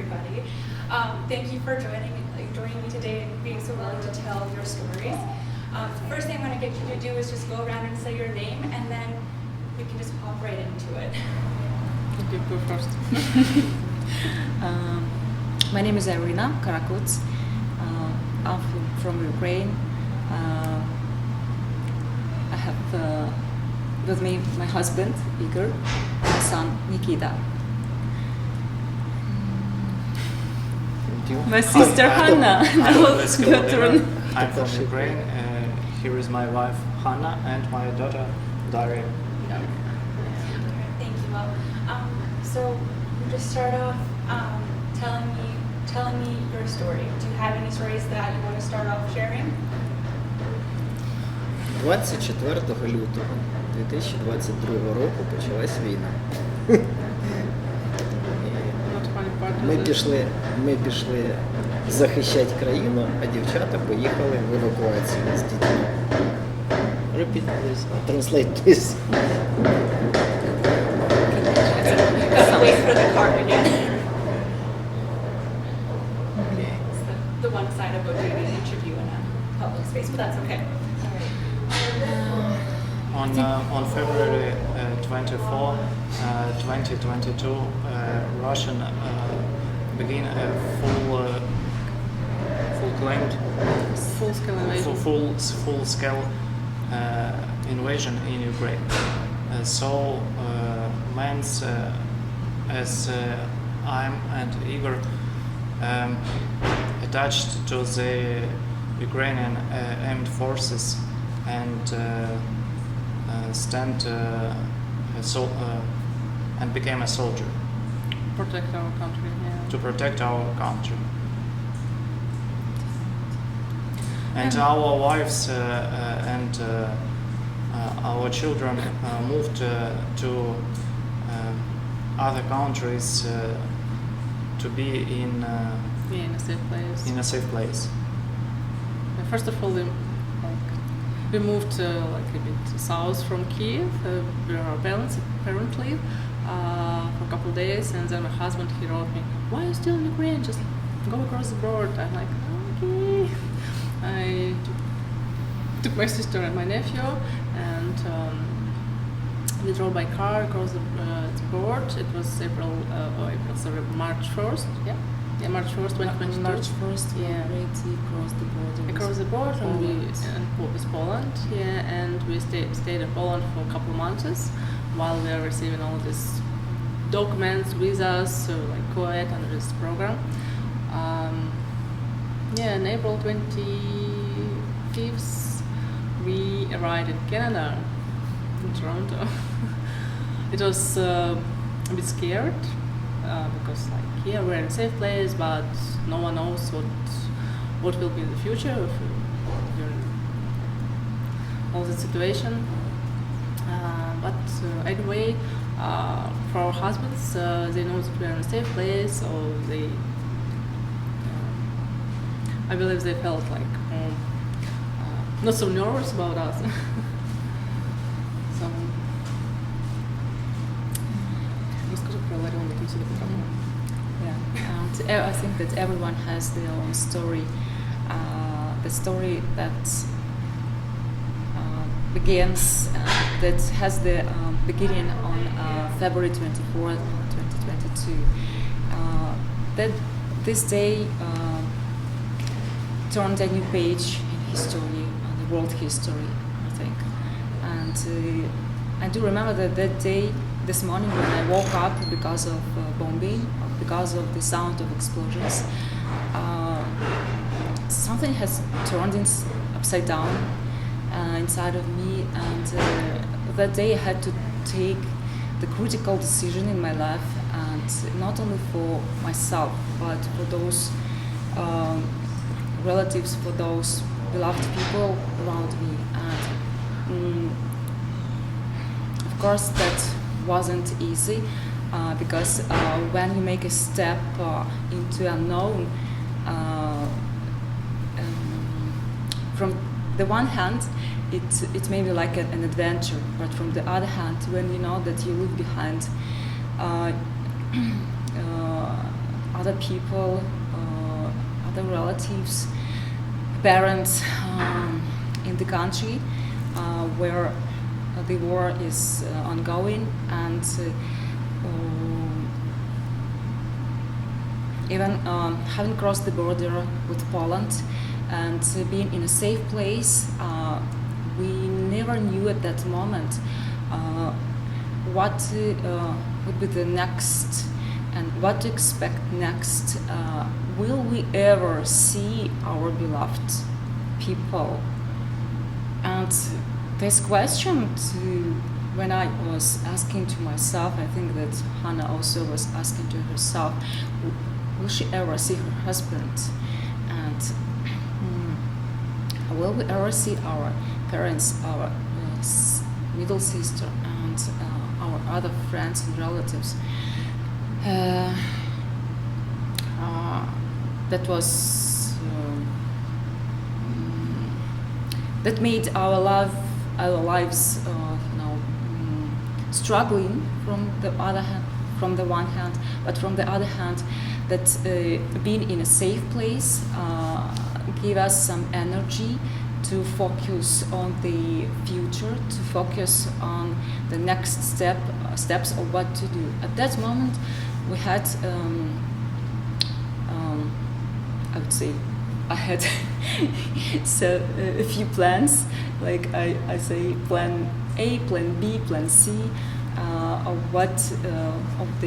everybody. Thank you for joining me today and being so willing to tell your stories. The first thing I'm going to get you to do is just go around and say your name, and then we can just hop right into it. You go first. My name is Iryna. I'm from Ukraine. I have with me my husband, Igor, and my son, Nikita. My sister, Hanna. I'm from Ukraine. Here is my wife, Hanna, and my daughter, Ilarion. Thank you. Well, so we'll just start off telling me your story. Do you have any stories that you want to start off sharing? 24 лютого 2022 року почалась війна. Ми пішли захищати країну, а дівчата поїхали в евакуацію з дітьми. Repeat, please. Translate, please. Gotta wait for the card again. It's the one side of doing an interview in a public space, but that's okay. On February 24, 2022, Russian began a full-scale invasion in Ukraine. So, means as I'm and Igor attached to the Ukrainian armed forces and and became a soldier. Protect our country. Yeah. To protect our country. And our wives and our children moved to other countries to be in a safe place. First of all, we moved like a bit south from Kiev, where our parents live, for a couple of days, and then my husband, he wrote me, "Why are you still in Ukraine? Just go across the border." I'm like, okay. I took my sister and my nephew, and we drove by car across the border. It was March 1st. Yeah, March 1st, 2022. March 1st, we already crossed the border. Across the border with Poland, and we stayed in Poland for a couple of months while we were receiving all these documents, visas, like co-ed under this program. On April 25th, we arrived in Canada, in Toronto. It was a bit scared because, like, here we're in a safe place, but no one knows what will be in the future if you're in all the situation. But anyway, for our husbands, they know that we're in a safe place, so they, I believe they felt like not so nervous about us. So, I think that everyone has their own story. The story that begins, that has the beginning on February 24th, 2022. That this day turned a new page in history, the world history, I think. And I do remember that day, this morning, when I woke up because of bombing, because of the sound of explosions, something has turned upside down inside of me, and that day I had to take the critical decision in my life, and not only for myself, but for those relatives, for those beloved people around me. And of course that wasn't easy, because when you make a step into unknown, from the one hand, it may be like an adventure, but from the other hand, when you know that you leave behind other people, other relatives, parents in the country where the war is ongoing, and even having crossed the border with Poland and being in a safe place, we never knew at that moment what would be the next and what to expect next. Will we ever see our beloved people? And this question, when I was asking to myself, I think that Hanna also was asking to herself, will she ever see her husband? And will we ever see our parents, our middle sister, and our other friends and relatives? That was that made our lives struggling from the one hand, but from the other hand, that being in a safe place gave us some energy to focus on the future, to focus on the next steps of what to do. At that moment, we had, I would say, I had a few plans, like I say, plan A, plan B, plan C, of what of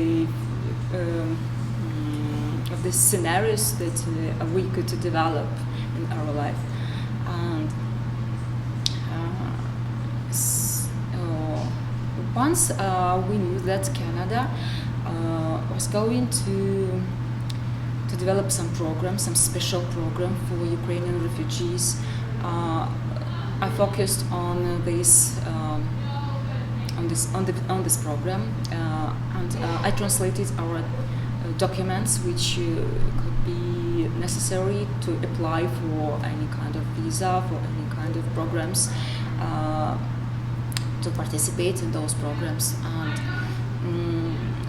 the scenarios that we could develop in our life. And once we knew that Canada was going to develop some program, some special program for Ukrainian refugees, I focused on this program, and I translated our documents which could be necessary to apply for any kind of visa, for any kind of programs, to participate in those programs. And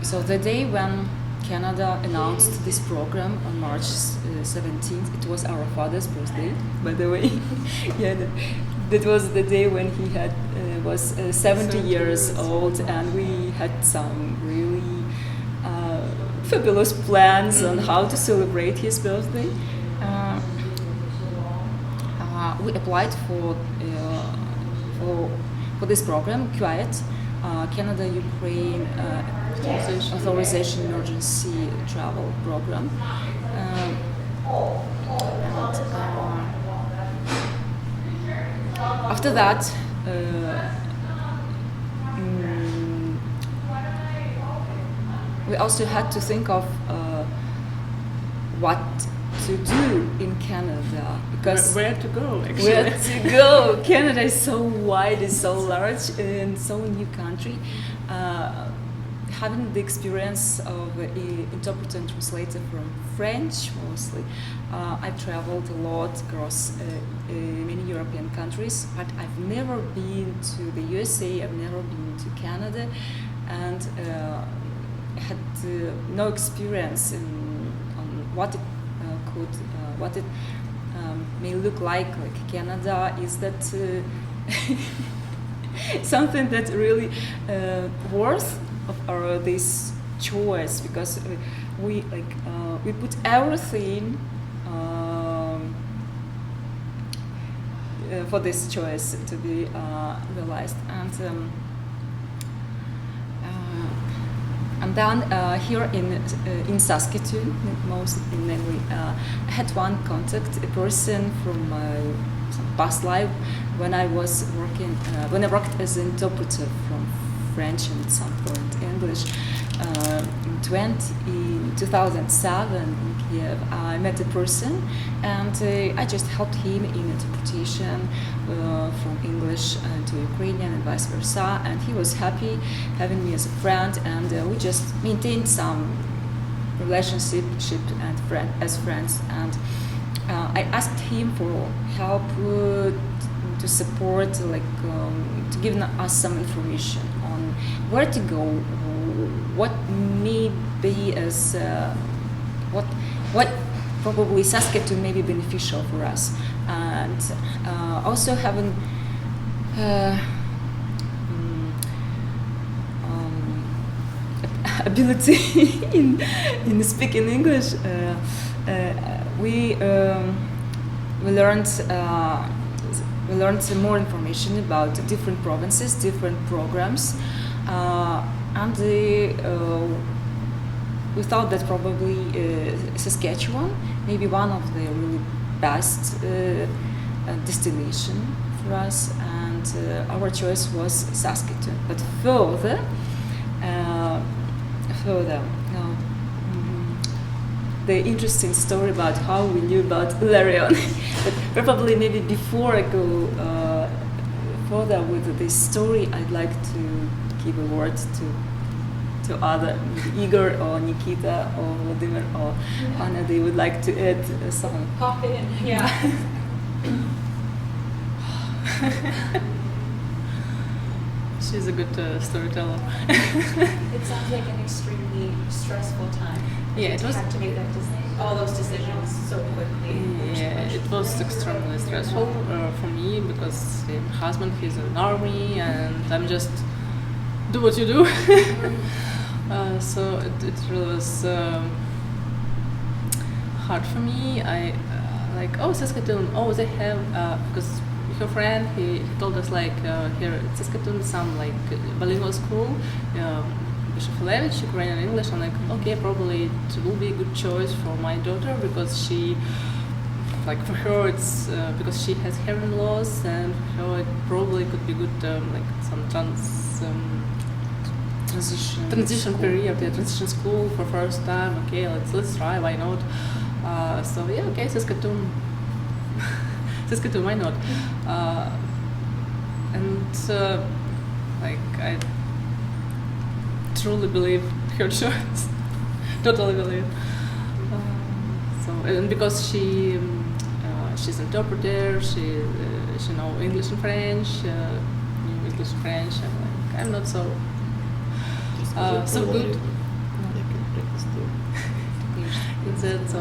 so the day when Canada announced this program on March 17th, it was our father's birthday, by the way. Yeah, that was the day when he was 70 years old, and we had some really fabulous plans on how to celebrate his birthday. We applied for this program, QUIET, Canada-Ukraine Authorization Emergency Travel Program. After that, we also had to think of what to do in Canada, because where to go, actually. Where to go? Canada is so wide, it's so large, and so new country. Having the experience of an interpreter and translator from French mostly, I've traveled a lot across many European countries, but I've never been to the USA, I've never been to Canada, and I had no experience on what it may look like Canada. Is that something that really worth of this choice, because we put everything for this choice to be realized, and then here in Saskatoon, namely, I had one contact, a person from my past life when I was working, when I worked as an interpreter from French and at some point English. In 2007 in Kiev, I met a person, and I just helped him in interpretation from English to Ukrainian and vice versa, and he was happy having me as a friend, and we just maintained some relationship and as friends, and I asked him for help to support, to give us some information on where to go, what may be as what what probably Saskatoon may be beneficial for us, and also having ability in speaking English. We learned more information about different provinces, different programs, and we thought that probably Saskatchewan may be one of the really best destination for us, and our choice was Saskatoon. But further, the interesting story about how we knew about Ilarion. But probably maybe before I go further with this story, I'd like to give a word to other, Igor or Nikita or Vladimir or Hanna. They would like to add some. Pop in, yeah. She's a good storyteller. It sounds like an extremely stressful time. Yeah, it was. Have to make all those decisions so quickly. Yeah, it was extremely stressful for me because my husband, he's in the army, and I'm just do what you do. So it really was hard for me. I like, oh, Saskatoon, oh, they have because her friend, he told us like here at Saskatoon some like bilingual school, Bishop Ilarion, Ukrainian and English. I'm like, okay, probably it will be a good choice for my daughter because she, like for her it's because she has hearing loss, and for her it probably could be good like some transition period, yeah, transition school for first time. Okay, let's try, why not? So yeah, okay, Saskatoon. Saskatoon, why not? Like I truly believe her choice. Totally believe. So and because she's an interpreter, she know English and French, English and French. I'm not so good. So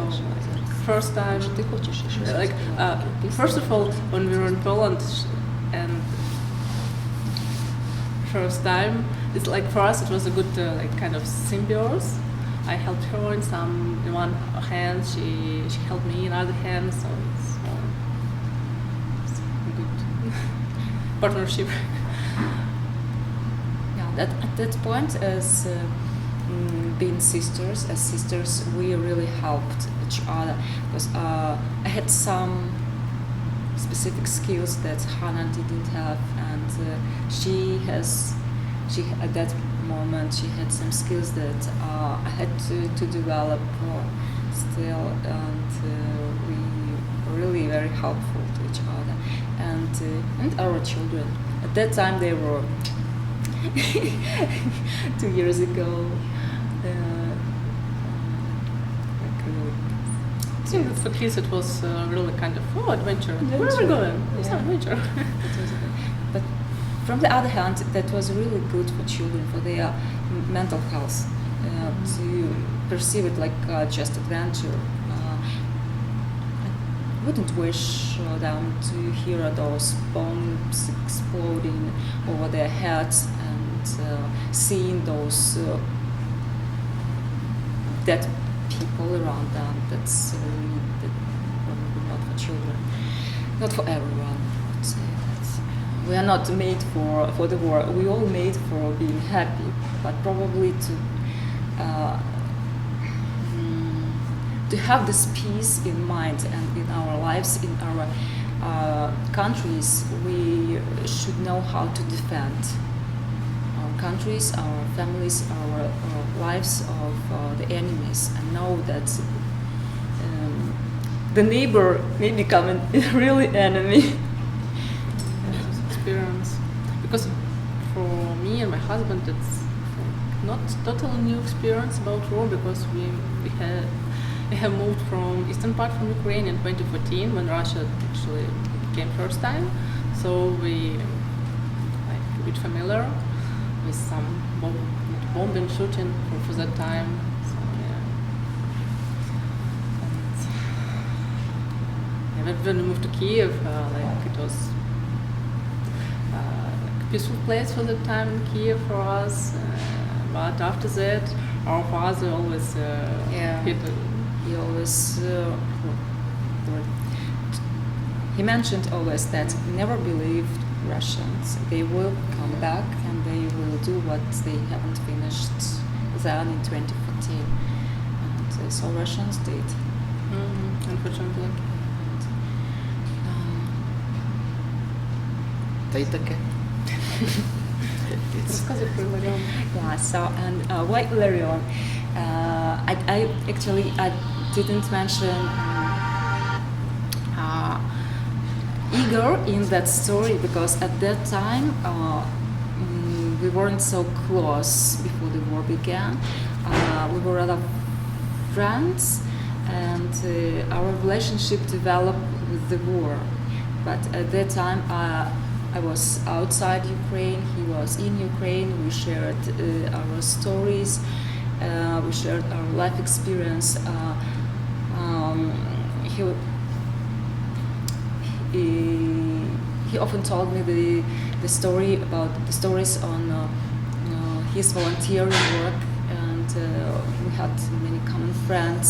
first time, like first of all, when we were in Poland, and first time, it's like for us it was a good like kind of symbiosis. I helped her in one hand, she helped me in other hand, so it's a good partnership. Yeah, at that point, as being sisters, we really helped each other because I had some specific skills that Hanna didn't have, and she at that moment she had some skills that I had to develop still, and we were really very helpful to each other, and our children. At that time they were 2 years ago. So for kids it was really kind of adventure. Where are we going? It's an adventure. But from the other hand, that was really good for children, for their mental health, to perceive it like just adventure. I wouldn't wish them to hear those bombs exploding over their heads and seeing those dead people around them. That's really probably not for children, not for everyone. I would say that we are not made for the war. We all made for being happy, but probably to have this peace in mind and in our lives, in our countries, we should know how to defend our countries, our families, our lives of the enemies, and know that the neighbor may become a really enemy. Experience, because for me and my husband it's not totally new experience about war, because we have moved from eastern part from Ukraine in 2014 when Russia actually came first time, so we like a bit familiar with some bombing, shooting for that time. So yeah, when we moved to Kiev, like it was like a peaceful place for the time in Kiev for us. But after that, our father always hit. He always he mentioned always that never believe Russians. They will come back and they will do what they haven't finished then in 2014. And so Russians did. Unfortunately. Та й таке. Розказуй про Ilarion. Yeah, so and why Ilarion? I actually I didn't mention Igor in that story because at that time we weren't so close before the war began. We were rather friends, and our relationship developed with the war. But at that time, I was outside Ukraine. He was in Ukraine. We shared our stories. We shared our life experience. He often told me the stories on his volunteering work, and we had many common friends,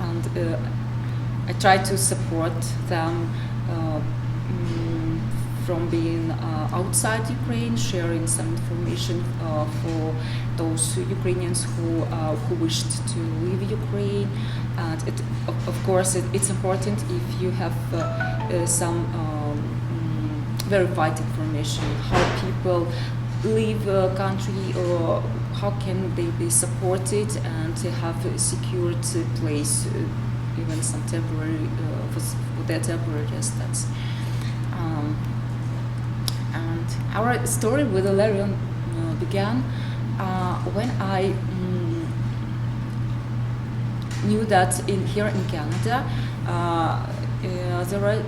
and I tried to support them from being outside Ukraine, sharing some information for those Ukrainians who wished to leave Ukraine. And of course, it's important if you have some verified information, how people leave a country or how can they be supported and have a secured place, even some temporary, for their temporary residence. And our story with Ilarion began when I knew that here in Canada there are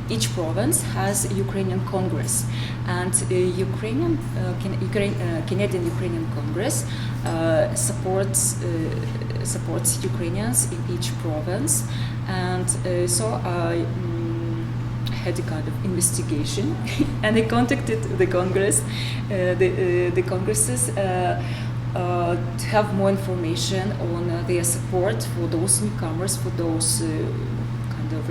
each province has a Ukrainian Congress, and Canadian Ukrainian Congress supports Ukrainians in each province, and so I had a kind of investigation and I contacted the Congress, the Congresses to have more information on their support for those newcomers, for those kind of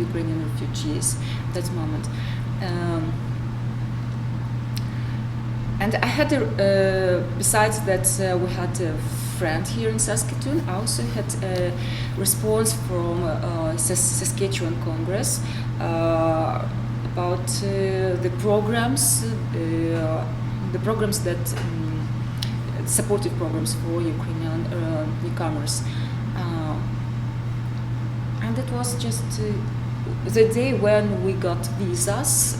Ukrainian refugees at that moment. And I had, besides that, we had a friend here in Saskatoon. I also had a response from Saskatchewan Congress about the programs that supportive programs for Ukrainian newcomers, and it was just the day when we got visas,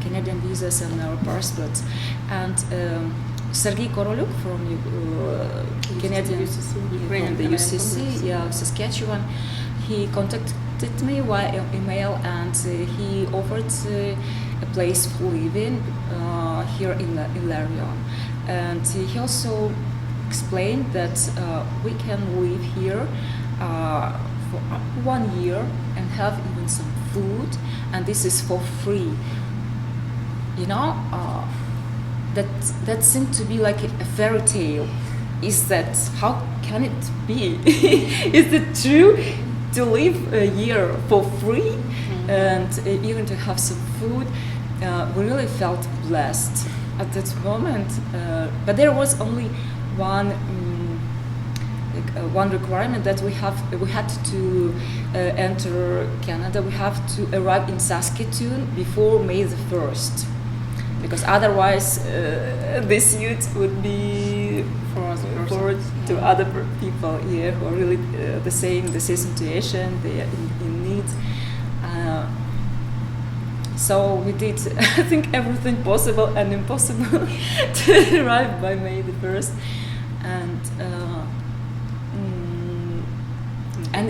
Canadian visas and our passports, and Sergei Korolyuk from Canadian Ukrainian the UCC, Saskatchewan, he contacted me via email, and he offered a place for living here in Ilarion. And he also explained that we can live here for 1 year and have even some food, and this is for free. You know, that seemed to be like a fairy tale. Is that, how can it be? Is it true to live a year for free and even to have some food? We really felt blessed at that moment, but there was only one requirement, that we had to enter Canada. We have to arrive in Saskatoon before May the 1st, because otherwise this youth would be forward to other people here who are really the same situation. They are in need. So we did, I think, everything possible and impossible to arrive by May the 1st. And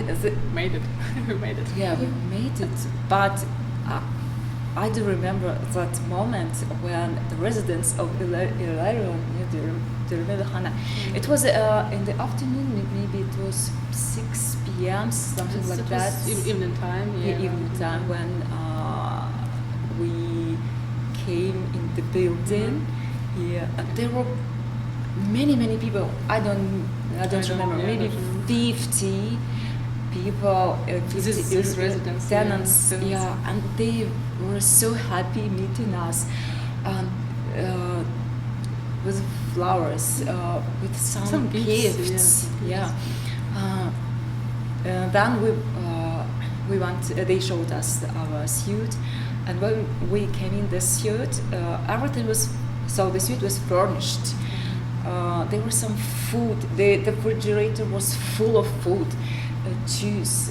made it. We made it. Yeah, we made it. But I do remember that moment when the residents of Ilarion, do you remember, Hanna? It was in the afternoon, maybe it was 6 p.m. p.m., something It like was that. evening time. Yeah, Evening time when we came in the building. Yeah, and there were many people. I don't remember. yeah, Maybe I don't remember. 50 people. 50 This residents, tenants. yeah. Yeah, and they were so happy meeting us, and with flowers, with some gifts, gifts. yeah. Then we went. They showed us our suit, and when we came in the suit, everything was so. The suit was furnished. There was some food. The refrigerator was full of food, juice,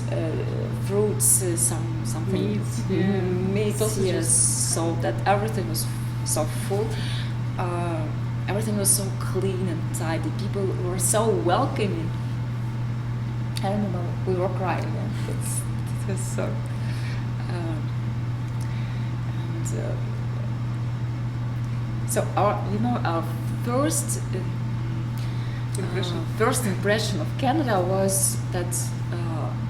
fruits, something Meats, yeah. meats. Sausages. Yes, so that everything was so full. Everything was so clean and tidy. People were so welcoming. I remember we were crying. Yeah. It was so. So our first first impression of Canada was that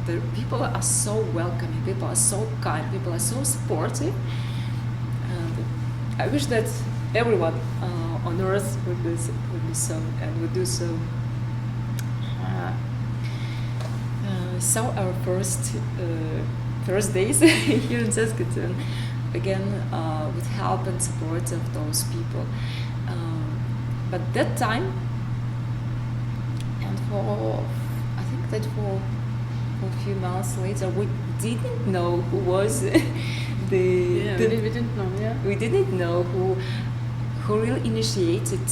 the people are so welcoming. People are so kind. People are so supportive. And I wish that everyone on earth would be so and would do so. So our first days here in Saskatoon, again with help and support of those people. But that time, and I think that for a few months later, we didn't know who was We didn't know. Yeah. we didn't know who really initiated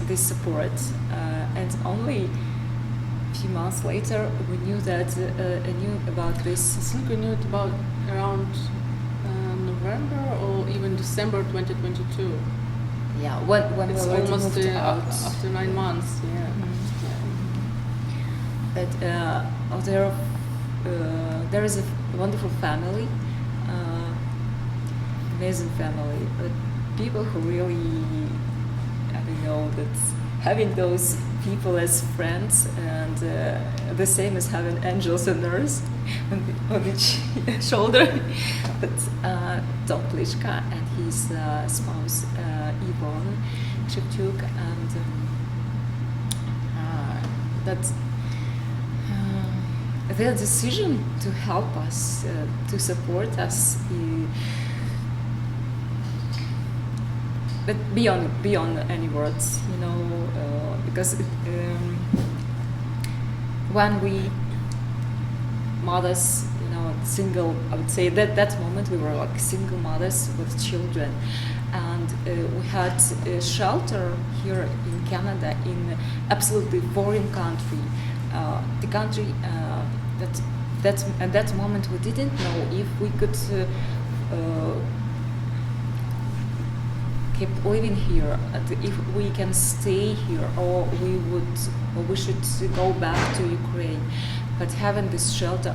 this support, and only a few months later we knew about I this. think we knew it about around November or even December 2022. Yeah, when It's we already almost moved out. after 9 months. Yeah. That there is a wonderful family, amazing family. People who really, I don't know, that having those people as friends and the same as having angels and earth on each shoulder. But Tom Pliška and his spouse Yvonne Shevchuk, and that their decision to help us, to support us, but beyond any words, because when we mothers, single, I would say that moment we were like single mothers with children, and we had a shelter here in Canada, in absolutely foreign country, the country that at that moment we didn't know if we could keep living here, if we can stay here, or we should go back to Ukraine. But having this shelter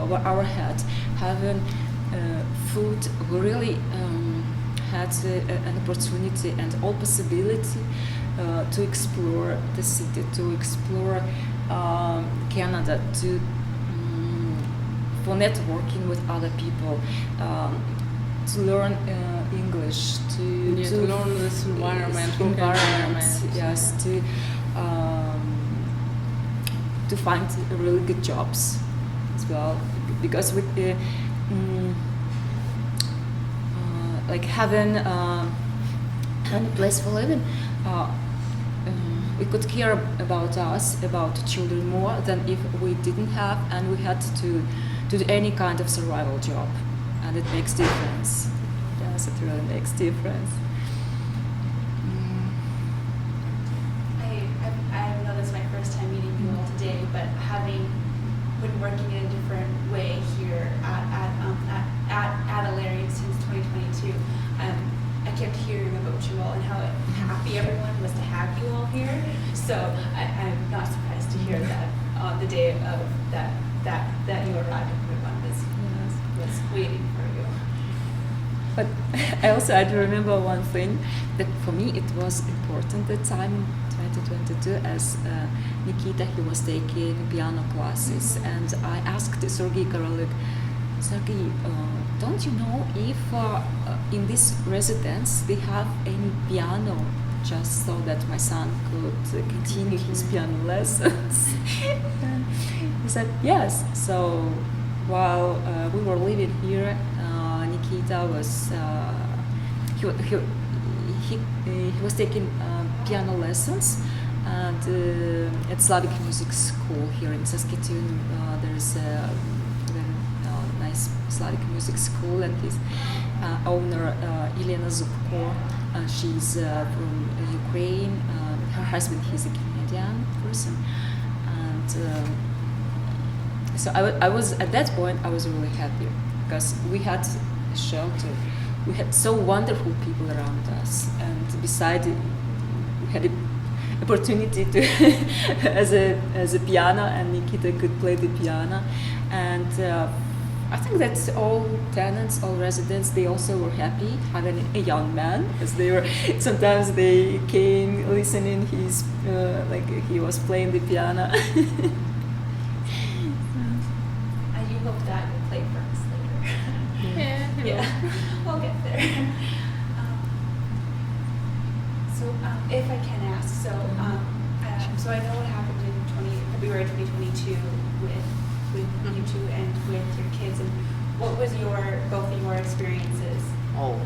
over our head, having food, we really had an opportunity and all possibility to explore the city, to explore Canada, for networking with other people, to learn English, to learn this environment, yes, to find really good jobs as well, because with like having a place for living, we could care about us, about the children more than if we didn't have and we had to do any kind of survival job, and it makes difference. Yes, it really makes difference. I know this is my first time meeting you all today, but having been working in a different way here at Ilarion since 2022, I kept hearing about you all and how happy everyone was to have you all here. So I'm not surprised to hear that on the day of that you arrived, everyone was waiting for you. But I also had to remember one thing, that for me it was important that time in 2022, as Nikki Nikita, he was taking piano classes, and I asked Sergei Korolik, Sergei, don't you know if in this residence they have any piano, just so that my son could continue his piano lessons? And he said yes. So while we were living here, Nikita was he was taking piano lessons, and at Slavic music school here in Saskatoon there is a very nice Slavic music school, and his owner Iryna, she's from Ukraine. Her husband, he's a Canadian person, and so I was at that point I was really happy because we had shelter. We had so wonderful people around us, and besides, we had the opportunity to as a piano, and Nikita could play the piano, and I think that all tenants, all residents, they also were happy having a young man, as they were sometimes they came listening his like he was playing the piano. I do hope that will play for us later. Yeah, Yeah, we'll get there. So, if I can ask, so I know what happened in February 2022 with you two and with your kids, and what was both of your experiences? Oh,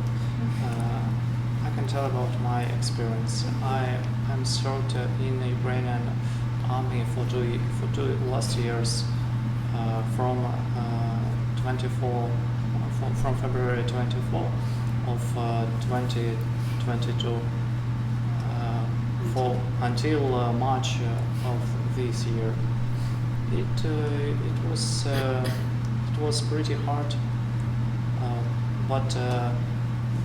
I can tell about my experience. I am served in the Ukrainian army for two last years, from 24 from February 24 of 2022 for until March of this year. It was pretty hard, but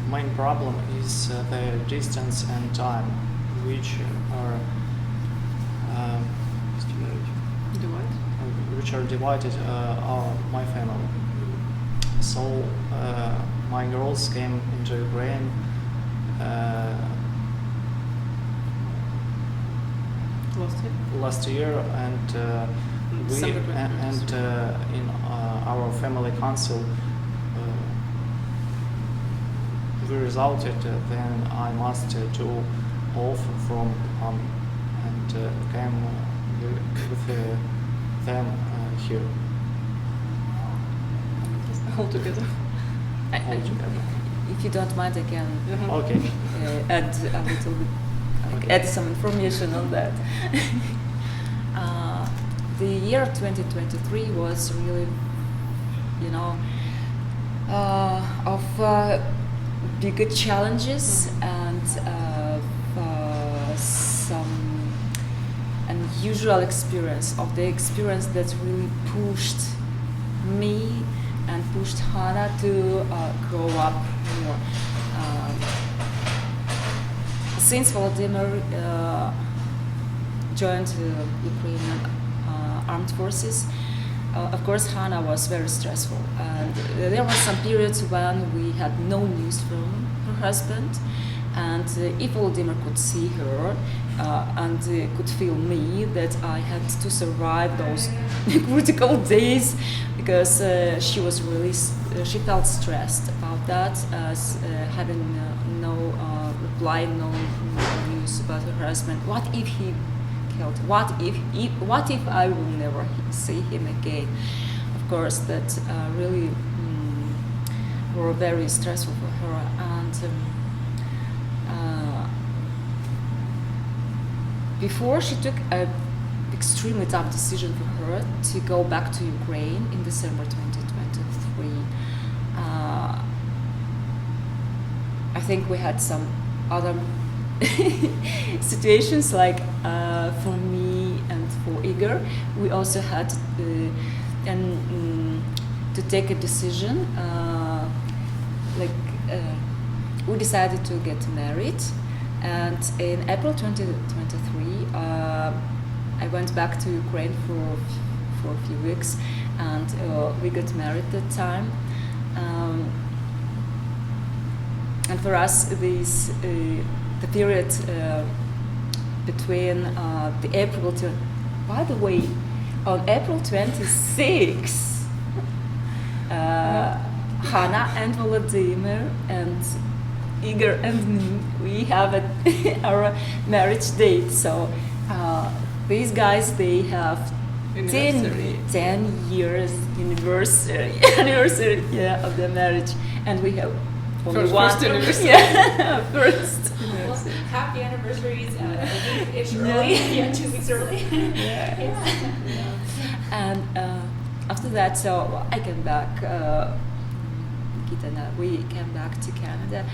main problem is the distance and time, which are divided my family. So my girls came into Ukraine last year, and in our family council we resulted then I must do off from and came with them here all together. altogether. If you don't mind, I can Okay. add a little bit, add some information on that. The year 2023 was really, of bigger challenges and some unusual experience, of the experience that really pushed me and pushed Hanna to grow up more. Since Volodymyr joined Ukrainian armed forces, of course Hanna was very stressful, and there were some periods when we had no news from her husband, and if Volodymyr could see her and could feel me, that I had to survive those critical days, because she was really she felt stressed about that, as having no reply, no news about her husband. What if he killed? What if I will never see him again? Of course, that really were very stressful for her, and before she took a extremely tough decision for her to go back to Ukraine in December 2023. I think we had some other situations, like for me and for Igor, we also had to take a decision. We decided to get married, and in April 2023, I went back to Ukraine for a few weeks, and we got married that time. And for us, the period between the April by the way, on April 26th, Hanna and Volodymyr and Igor and me, we have our marriage date. So these guys, they have 10 years anniversary of their marriage, and we have only First anniversary. Yeah, first. Well, happy anniversaries a week-ish early. Yeah, 2 weeks early. Yeah. And after that, so I came back. Nikita and we came back to Canada.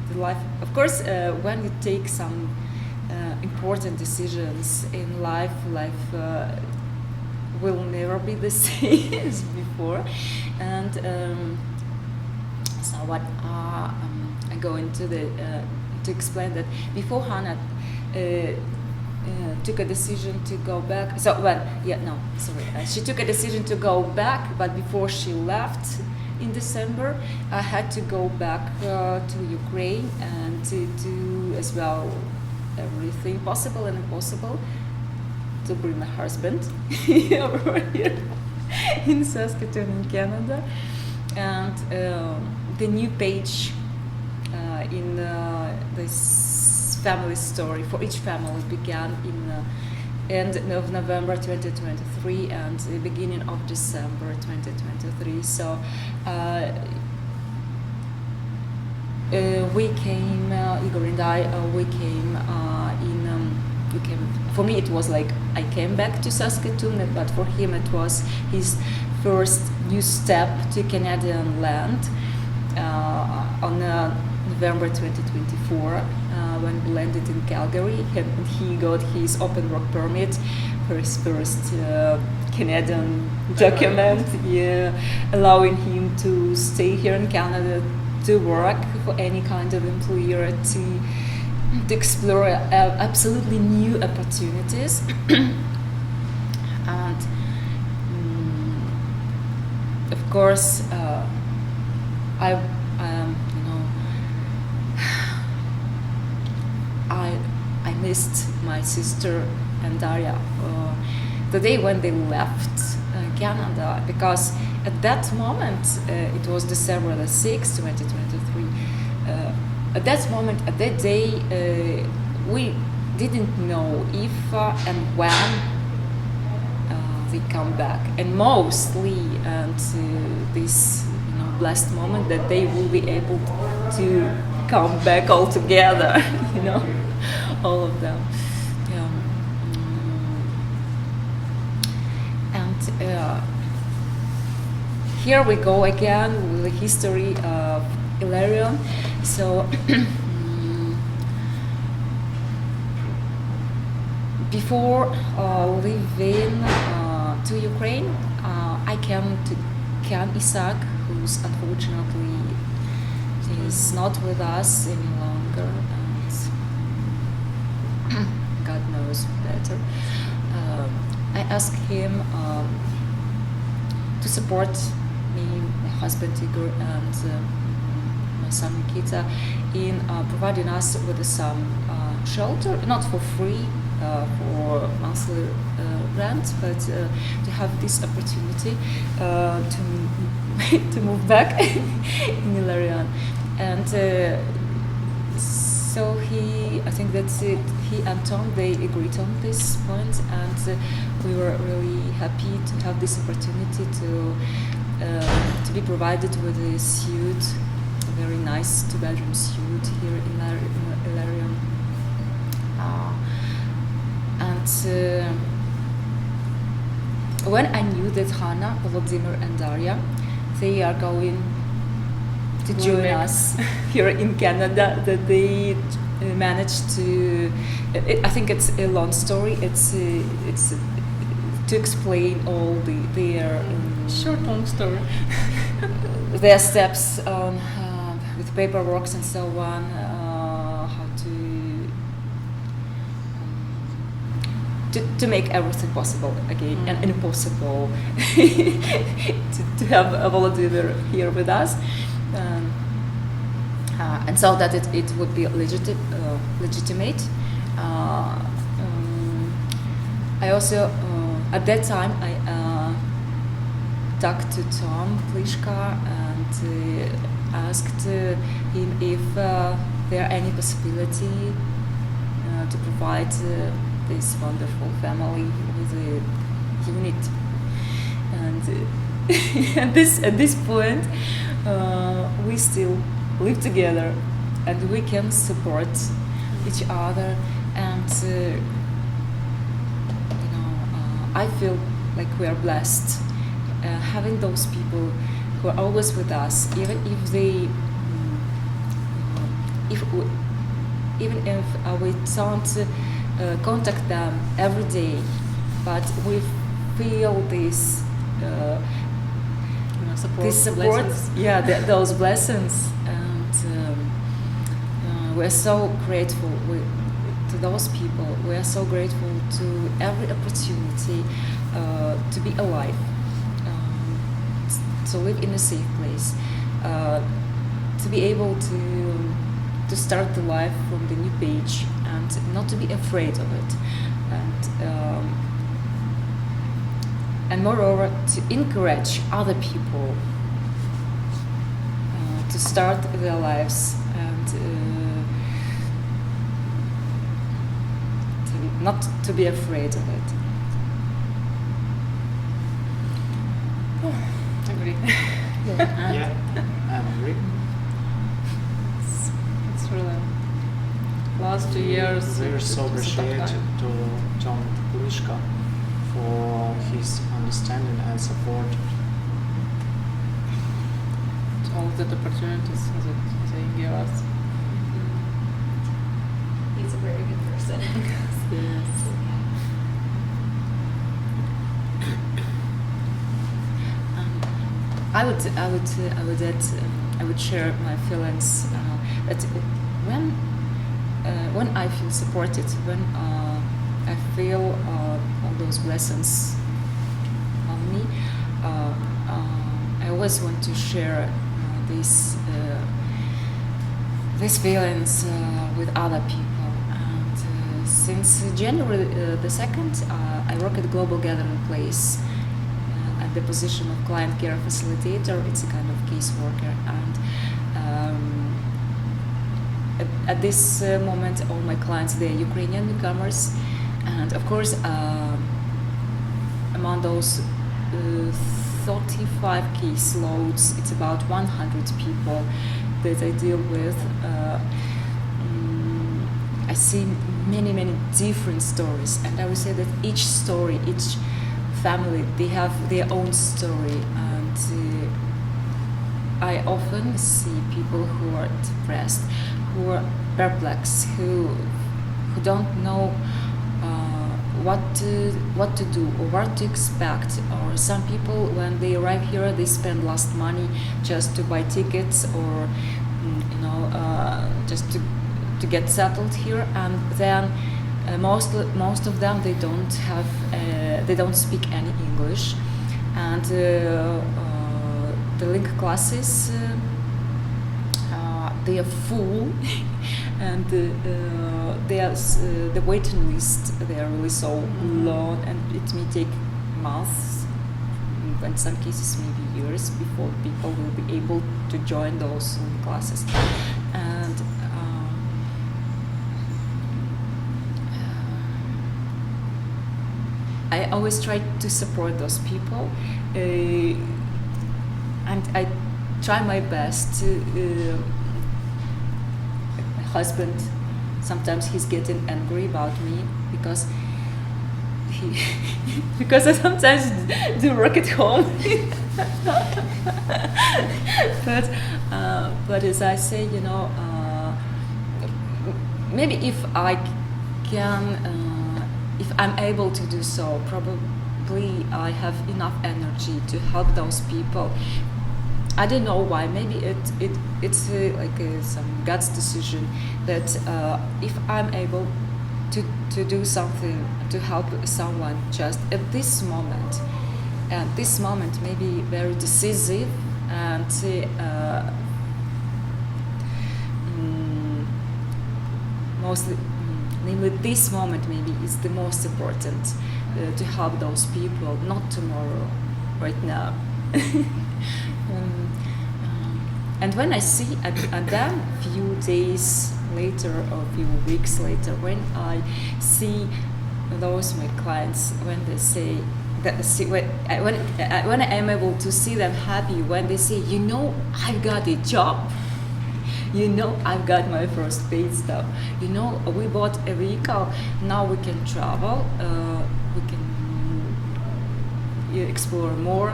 The life, of course, when you take some important decisions in life, will never be the same as before. And so what I go into to explain that before Hanna took a decision to go back. She took a decision to go back, but before she left in December, I had to go back to Ukraine and to do as well everything possible and impossible to bring my husband over here in Saskatoon in Canada. And the new page in this family story for each family began in end of November 2023 and the beginning of December 2023. So we came, Igor and I, we came for me it was like I came back to Saskatoon, but for him it was his first new step to Canadian land on November 2024 when we landed in Calgary, and he got his open work permit for his first Canadian document, allowing him to stay here in Canada, to work for any kind of employer, to explore absolutely new opportunities. And of course, I missed my sister and Daria the day when they left Canada, because at that moment it was December the 6th, 2023. At that moment, at that day, we didn't know if and when they come back, and mostly and this blessed moment that they will be able to come back all together, all of them. And here we go again with the history of Ilarion. So before leaving to Ukraine, I came to Ken Isaac, who's unfortunately is not with us any longer, and God knows better. I asked him to support me, my husband Igor, and my son Nikita in providing us with some shelter, not for free, for monthly rent, but to have this opportunity to move back in Ilarion. And so I think that's it. He and Tom, they agreed on this point, and we were really happy to have this opportunity to be provided with a suite, a very nice 2-bedroom suite here in Ilarion. And when I knew that Hanna, Volodymyr, and Daria, they are going to join us here in Canada, that they managed to. I think it's a long story. It's to explain all their short long story. their steps on with paperwork and so on, how to make everything possible again and impossible to have a Volodymyr here with us. And so that it would be legitimate. I also, at that time, I talked to Tom Pliška and asked him if there any possibility to provide this wonderful family with a unit. And at this point, we still live together, and we can support each other. And I feel like we are blessed having those people who are always with us, even if they, even if we don't contact them every day, but we feel this. This support, blessings. those blessings, and we're so grateful to those people. We are so grateful to every opportunity to be alive, to live in a safe place, to be able to start the life from the new page, and not to be afraid of it, and moreover to encourage other people to start their lives, and not to be afraid of it. Agree. Yeah, I agree. It's really last 2 years. We're it so was a tough appreciative time. to Tom Pliška for his understanding and support. To all the opportunities that they give us. He's a very good person. Yes. I would share my feelings that when I feel supported, when I feel all those blessings on me, I always want to share these feelings with other people. And since January the 2nd, I work at Global Gathering Place at the position of client care facilitator. It's a kind of caseworker, and at this moment all my clients, they're Ukrainian newcomers, and of course among those 35 caseloads, it's about 100 people that I deal with. I see many different stories, and I would say that each story, each family, they have their own story, and I often see people who are depressed, who are perplexed, who don't know what to do or what to expect. Or some people, when they arrive here, they spend last money just to buy tickets, or just to get settled here, and then most of them, they don't speak any English, and the link classes, they are full, and the waiting list, they are really so long, and it may take months, in some cases maybe years, before people will be able to join those link classes. And I always try to support those people, and I try my best to. My husband, sometimes he's getting angry about me because I sometimes do work at home. But as I say, maybe if I can. If I'm able to do so, probably I have enough energy to help those people. I don't know why. Maybe it's some God's decision that if I'm able to do something to help someone just at this moment, and this moment may be very decisive, and mostly namely this moment maybe is the most important to help those people, not tomorrow, right now. And when I see and then few days later or few weeks later, when I see those my clients, when they say that when I am able to see them happy, when they say, you know, I've got a job, you know, I've got my first paid stuff, you know, we bought a vehicle, now we can travel, we can explore more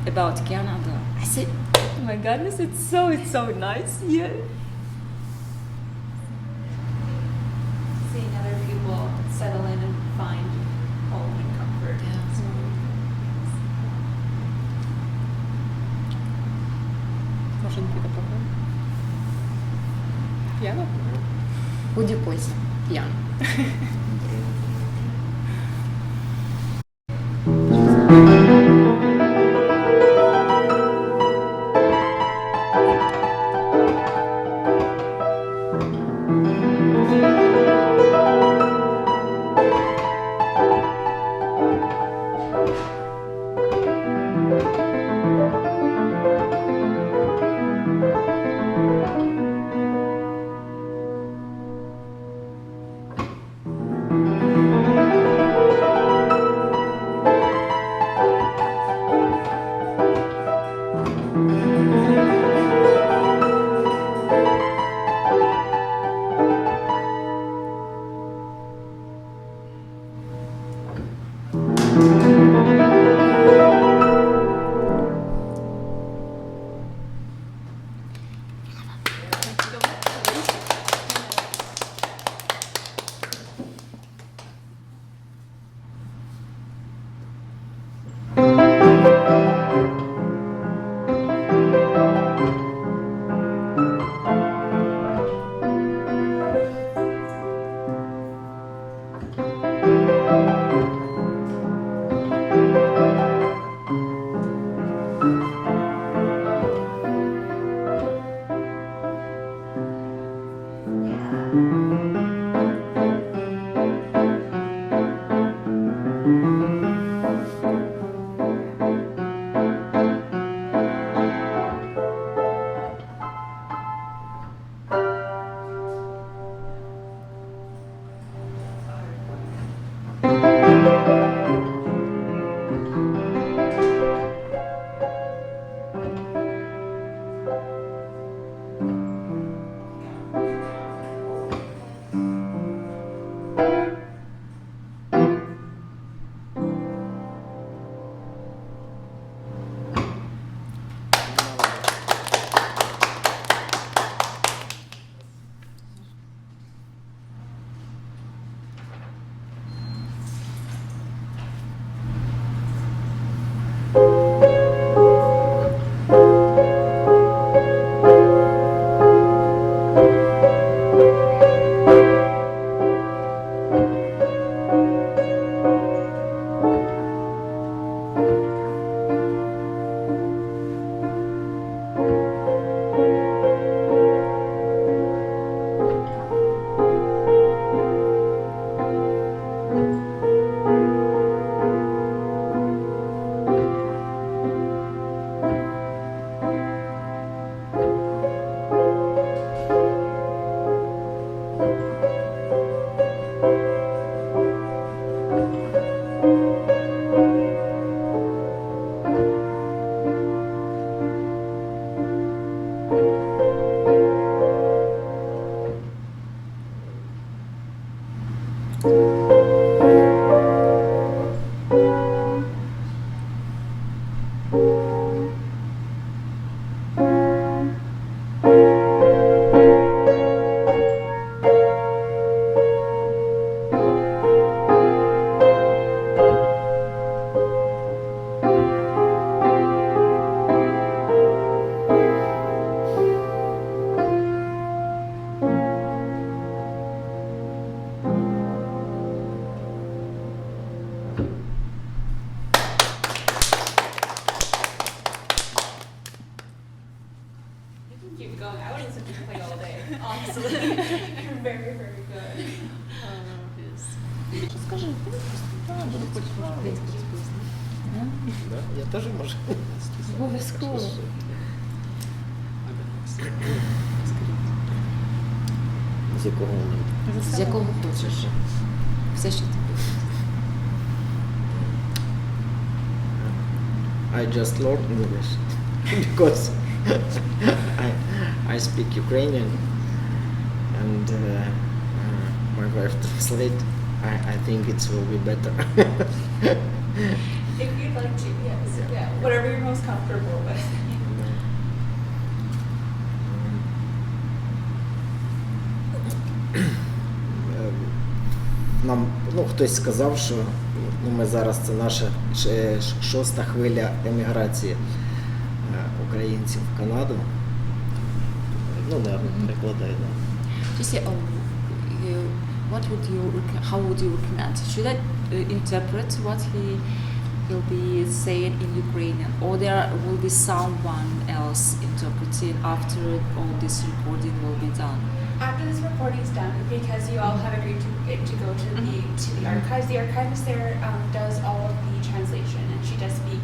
about Canada. I said, oh my goodness, it's so nice here. Seeing other people settle in and find home and comfort. Może Nikita powie? Jana? Would you please? Jan. буду хочеш українську розповісти. Да? Я теж можу. Обов'язково. З якого моменту? З якого хочеш. Все, що тобі. I just learned English because I speak Ukrainian and my wife translate. I think it will be better. If you'd like to, yes, yeah, whatever you're most comfortable with. Нам хтось сказав, що ми зараз це наша шоста хвиля еміграції українців в Канаду. Наверно, перекладай, да. Just say, how would you recommend? Should I interpret what he'll be saying in Ukrainian, or there will be someone else interpreting after all this recording will be done? After this recording is done, because you all have agreed to go to the archives, the archivist there does all of the translation, and she does speak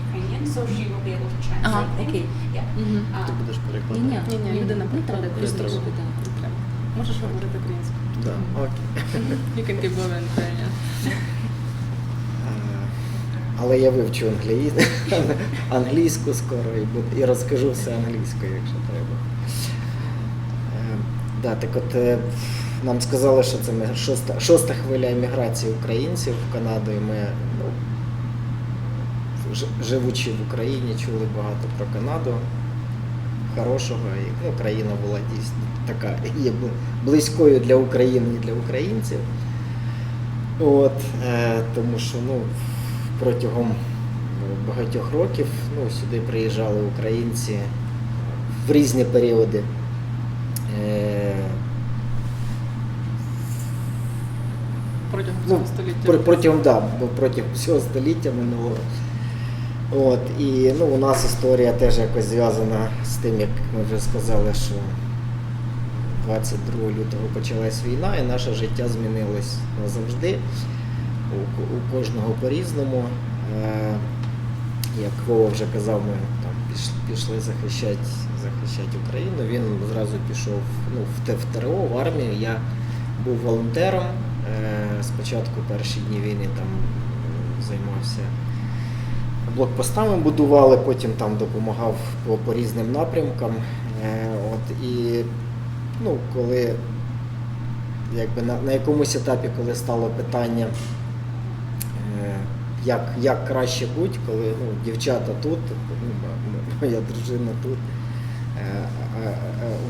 Ukrainian, so she will be able to translate things. Okay. Yeah. Ти будеш перекладати? Ні, людина треба, просто треба. треба. Можеш говорити українською. Да, окей. You can keep going in Ukrainian. Але я вивчу англійську скоро і розкажу все англійською, якщо треба. Так от нам сказали, що це шоста хвиля еміграції українців в Канаду, і ми, живучи в Україні, чули багато про Канаду хорошого, і країна була дійсно така, є близькою для України і для українців. Тому що протягом багатьох років сюди приїжджали українці в різні періоди. Протягом цього століття. Протягом всього століття минулого. І у нас історія теж якось зв'язана з тим, як ми вже сказали, що 22 лютого почалась війна, і наше життя змінилось назавжди. У кожного по-різному. Як Вова вже казав, ми пішли захищати Україну. Він зразу пішов в ТРО, в армію. Я був волонтером. Спочатку перші дні війни там займався блокпостами, будували, потім там допомагав по різним напрямкам. І коли на якомусь етапі, коли стало питання, як краще бути, коли дівчата тут, моя дружина тут,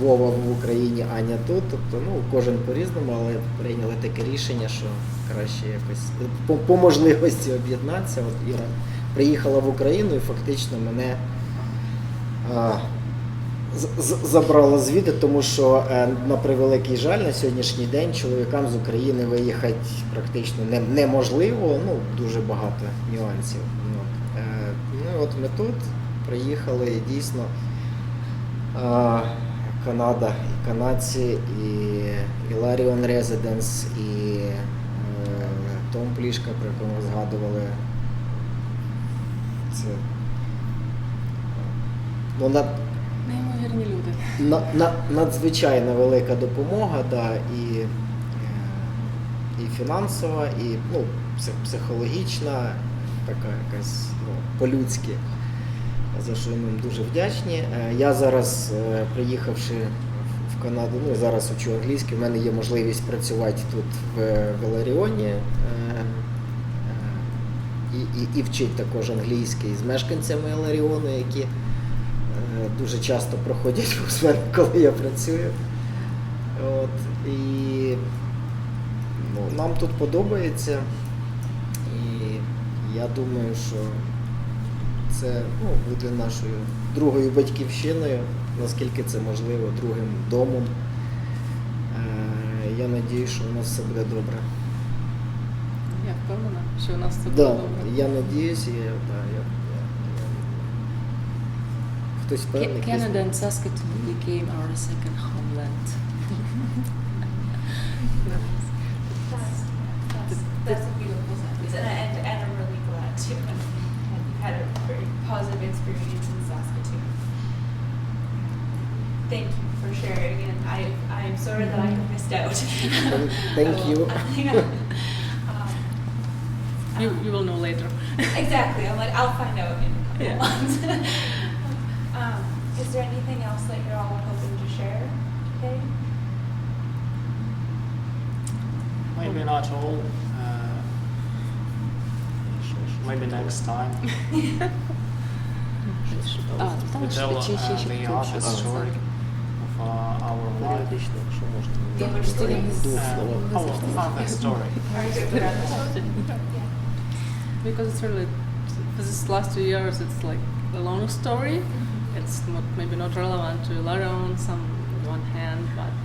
Вова в Україні, Аня тут, тобто кожен по-різному, але прийняли таке рішення, що краще якось по можливості об'єднатися. Іра приїхала в Україну і фактично мене забрала звідти, тому що, на превеликий жаль, на сьогоднішній день чоловікам з України виїхати практично неможливо, дуже багато нюансів. Ми тут приїхали, і дійсно Канада, і канадці, і Ilarion Residence, і Том Плішка, про якого ми згадували. Це неймовірні люди. Надзвичайно велика допомога, і фінансова, і психологічна, така якась по-людськи, за що їм дуже вдячні. Я зараз, приїхавши в Канаду, зараз учу англійський, в мене є можливість працювати тут в Іларіоні і вчити також англійський з мешканцями Іларіону, які дуже часто проходять повз мене, коли я працюю. І нам тут подобається, і я думаю, що це буде нашою другою батьківщиною, наскільки це можливо, другим домом. Я сподіваюся, що у нас все буде добре. Я впевнена, що у нас все буде добре. Я сподіваюся, хтось впевнений. Canada and Saskatoon became our second homeland. That's a beautiful sorry that I have missed out. Thank you. You will know later. Exactly. I'll find out in a couple Yeah. months. Is there anything else that you're all hoping to share today? Maybe not all. Maybe next time. We tell the other story of our life. Our other story. Because it's really, for this last 2 years, it's like a long story. It's not, maybe not relevant to Ilarion on one hand, but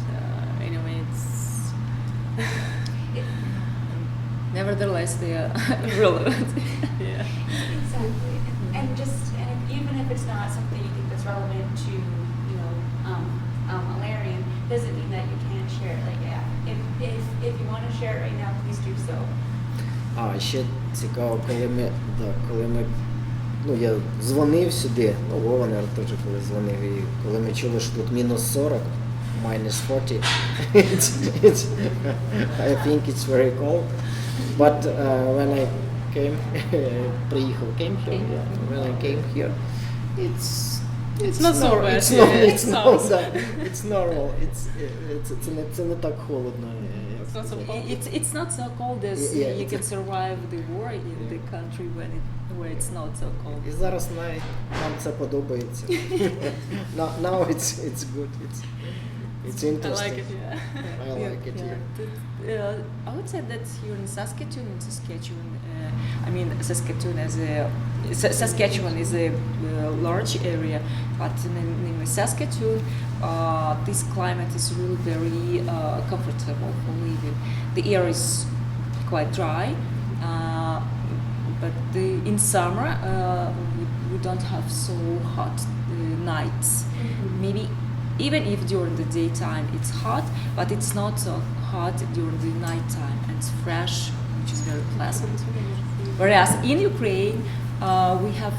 anyway, it's Nevertheless, they are relevant. yeah. Exactly. And even if it's not something you think that's relevant to, Ilarion, doesn't mean that you can't share it. Like, yeah, if you want to share it right now, please do so. А ще цікаво, коли ми я дзвонив сюди, Вова, наверное, теж коли дзвонив, і коли ми чули, що тут мінус 40, minus 40, I think it's very cold. But when I came here, when I came here, it's not so bad. It's normal. Це не так холодно. It's not so cold. It's not so cold as you can survive the war in the country where it's not so cold. І зараз навіть нам це подобається. Now it's good. It's I interesting. like it, yeah. I like it, yeah. I would say that here in Saskatoon, Saskatchewan is a large area, but in Saskatoon, this climate is really very comfortable for living. The air is quite dry, but in summer we don't have so hot nights. Maybe even if during the daytime it's hot, but it's not so hot during the nighttime, and it's fresh, which is very pleasant. Whereas in Ukraine, we have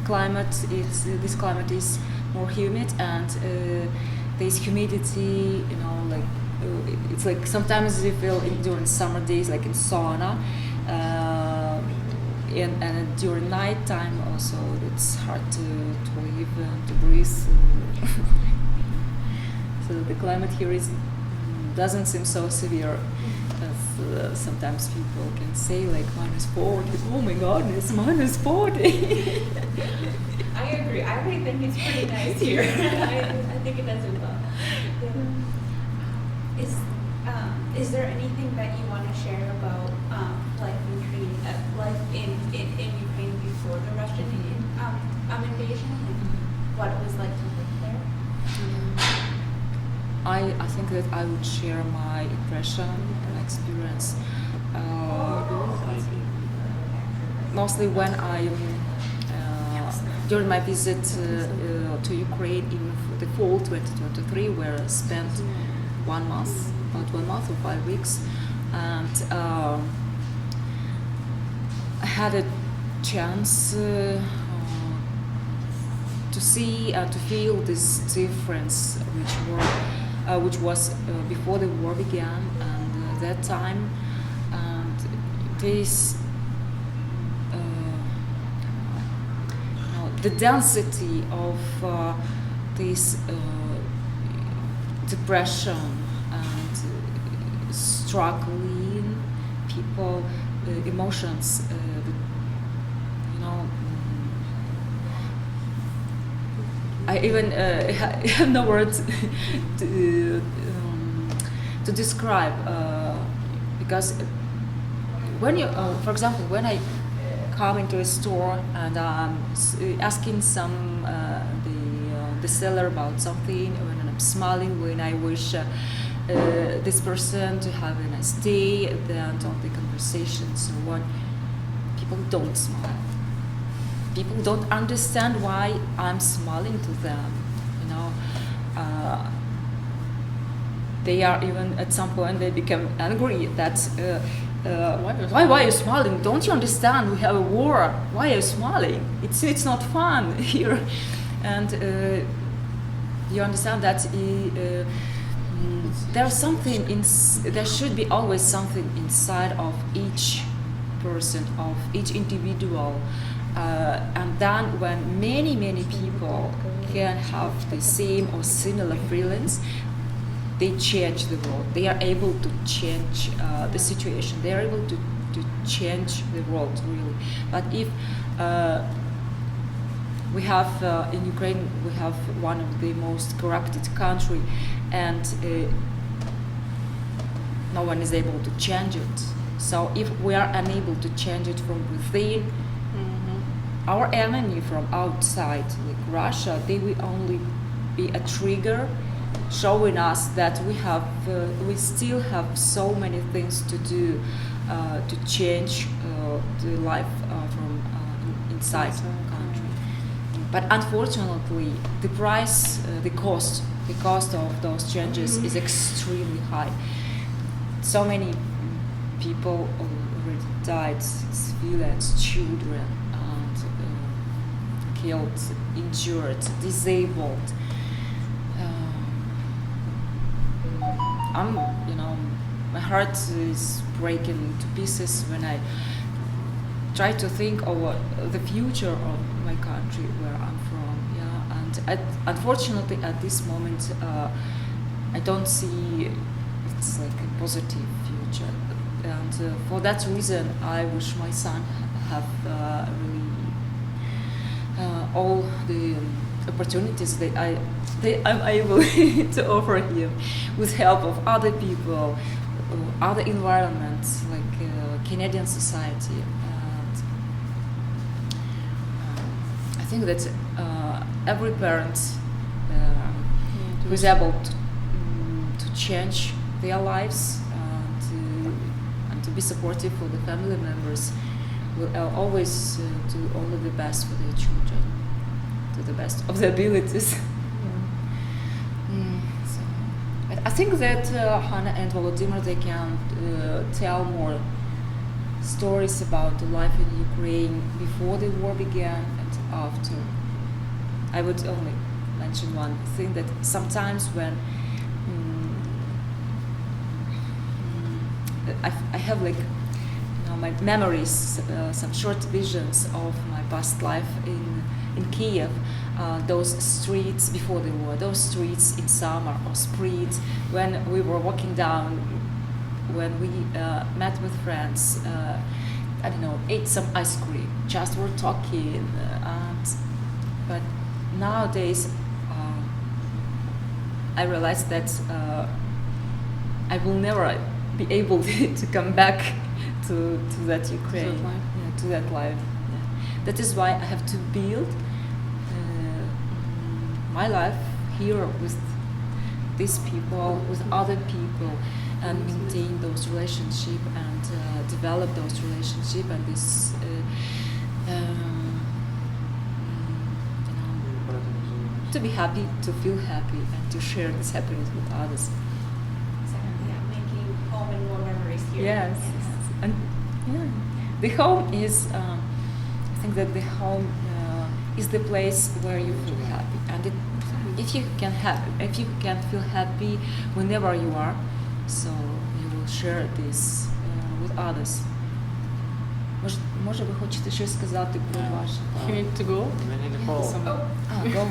climate. This climate is more humid, and there's humidity. It's like sometimes you feel during summer days like in sauna, and during night time also it's hard to live and to breathe. So the climate here doesn't seem so severe as sometimes people can say, like minus 40. Oh my goodness, minus 40. I agree. I really think it's pretty nice here. I think it does as well. Yeah. Is there anything that you want to share about life in Ukraine before the Russian invasion? What it was like to live there? I think that I would share my impression and experience. Mostly when during my visit to Ukraine in the fall 2023, where I spent about 1 month or 5 weeks, and I had a chance to see and to feel this difference, which was before the war began, and that time, and this. The density of this depression and struggling people, emotions, I even have no words to describe, because when you, for example, when I come into a store and I'm asking the seller about something, when I'm smiling, when I wish this person to have a nice day, then on the conversation, so on, people don't smile. People don't understand why I'm smiling to them. They are even at some point they become angry that. Why are you smiling? Don't you understand? We have a war. Why are you smiling? It's not fun here, and You understand that there's something there should be always something inside of each person, of each individual, and then when many people can have the same or similar feelings, they change the world. They are able to change the situation. They are able to change the world, really. But if we have in Ukraine, we have one of the most corrupted country, and no one is able to change it. So if we are unable to change it from within, our enemy from outside, like Russia, they will only be a trigger, showing us that we still have so many things to do to change the life from inside the country. But unfortunately, the price, the cost of those changes is extremely high. So many people already died, civilians, children, and killed, injured, disabled. My heart is breaking to pieces when I try to think of the future of my country, where I'm from. Yeah, and unfortunately, at this moment, I don't see it's like a positive future. And for that reason, I wish my son have really all the opportunities that I'm able to offer him, with help of other people, other environments, like Canadian society. And I think that every parent who is able to change their lives and to be supportive for the family members will always do all of the best for their children, to the best of their abilities. So, I think that Hanna and Volodymyr, they can tell more stories about the life in Ukraine before the war began and after. I would only mention one thing, that sometimes when I have like my memories, some short visions of my past life in Kiev, those streets before the war, those streets in summer or spring, when we were walking down, when we met with friends, I don't know, ate some ice cream, just were talking, but nowadays I realized that I will never be able to come back to that Ukraine, to that life. Yeah. That is why I have to build my life here with these people, with other people, and maintain those relationships and develop those relationships and this. To be happy, to feel happy, and to share this happiness with others. Exactly, yeah, making home and more memories here. Yes. And the home is, I think that the home is the place where you feel happy, and if you can feel happy whenever you are, so you will share this with others. Може, ви хочете щось сказати про ваше? You need to go? We need to call. Go.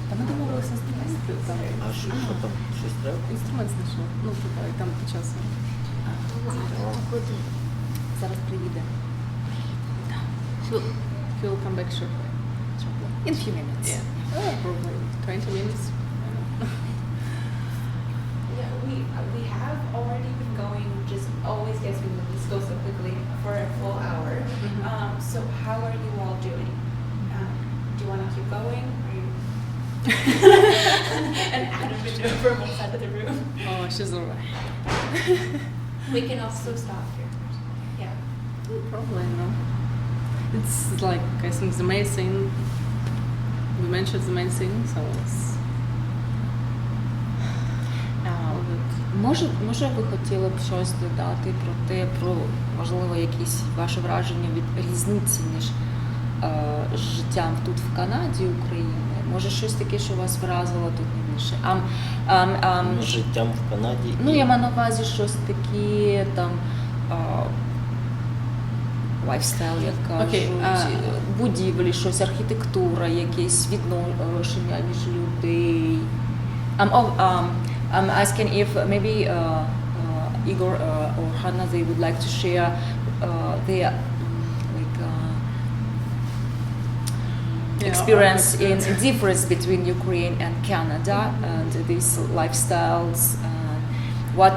Та ми домовилися знайти там. А що там? Щось треба? Інструмент знайшов. Ну, типа, і там по часу. Зараз приїде. He'll come back shortly. In a few minutes. Yeah. Probably 20 minutes. Yeah, we have already been going, just always guess we this goes so quickly, for a full hour. So how are you all doing? Do you want to keep going? Are you and Adam been over one side of the room? Oh, she's alright. We can also stop here. Yeah. Probably, no. It's like, I think the main thing, we mentioned the main thing, so it's all good. Може ви хотіли б щось додати про можливо якісь ваші враження від різниці між життям тут в Канаді і Україні? Може щось таке, що вас вразило тут найбільше? Життям в Канаді. Ну, я маю на увазі щось таке, там, лайфстайл, як кажуть, Окей, будівлі, щось, архітектура, якесь відношення між людей. I'm asking if maybe Igor or Hanna, they would like to share their experience in difference between Ukraine and Canada and these lifestyles. What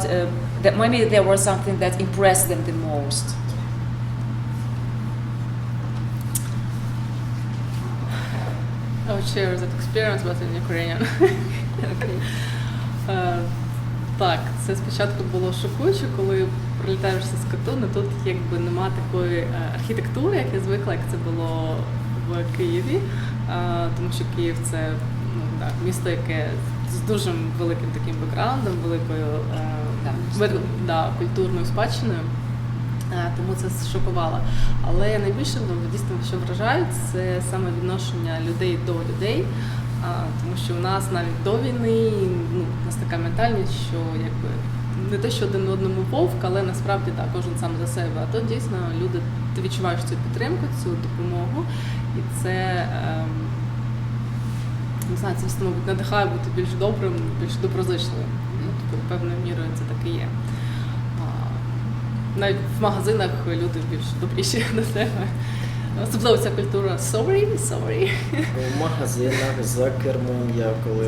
that maybe there was something that impressed them the most. I would share that experience, but in Ukrainian. Okay. Так, це спочатку було шокуюче, коли прилітаєш в Saskatoon, і тут якби нема такої архітектури, як я звикла, як це було в Києві, тому що Київ це місто, яке з дуже великим таким бекграундом, великою культурною спадщиною, тому це шокувало. Але найбільше дійсно, що вражають, це саме відношення людей до людей, тому що у нас навіть до війни у нас така ментальність, що якби не те, що один одному вовк, але насправді так, кожен сам за себе. А тут дійсно люди, ти відчуваєш цю підтримку, цю допомогу, і це не знаю, це мабуть надихає бути більш добрим, більш доброзичливим. Тобто, певною мірою це так і є. Навіть в магазинах люди більш добріші до себе. Особливо ця культура sorry. В магазинах за кермом я коли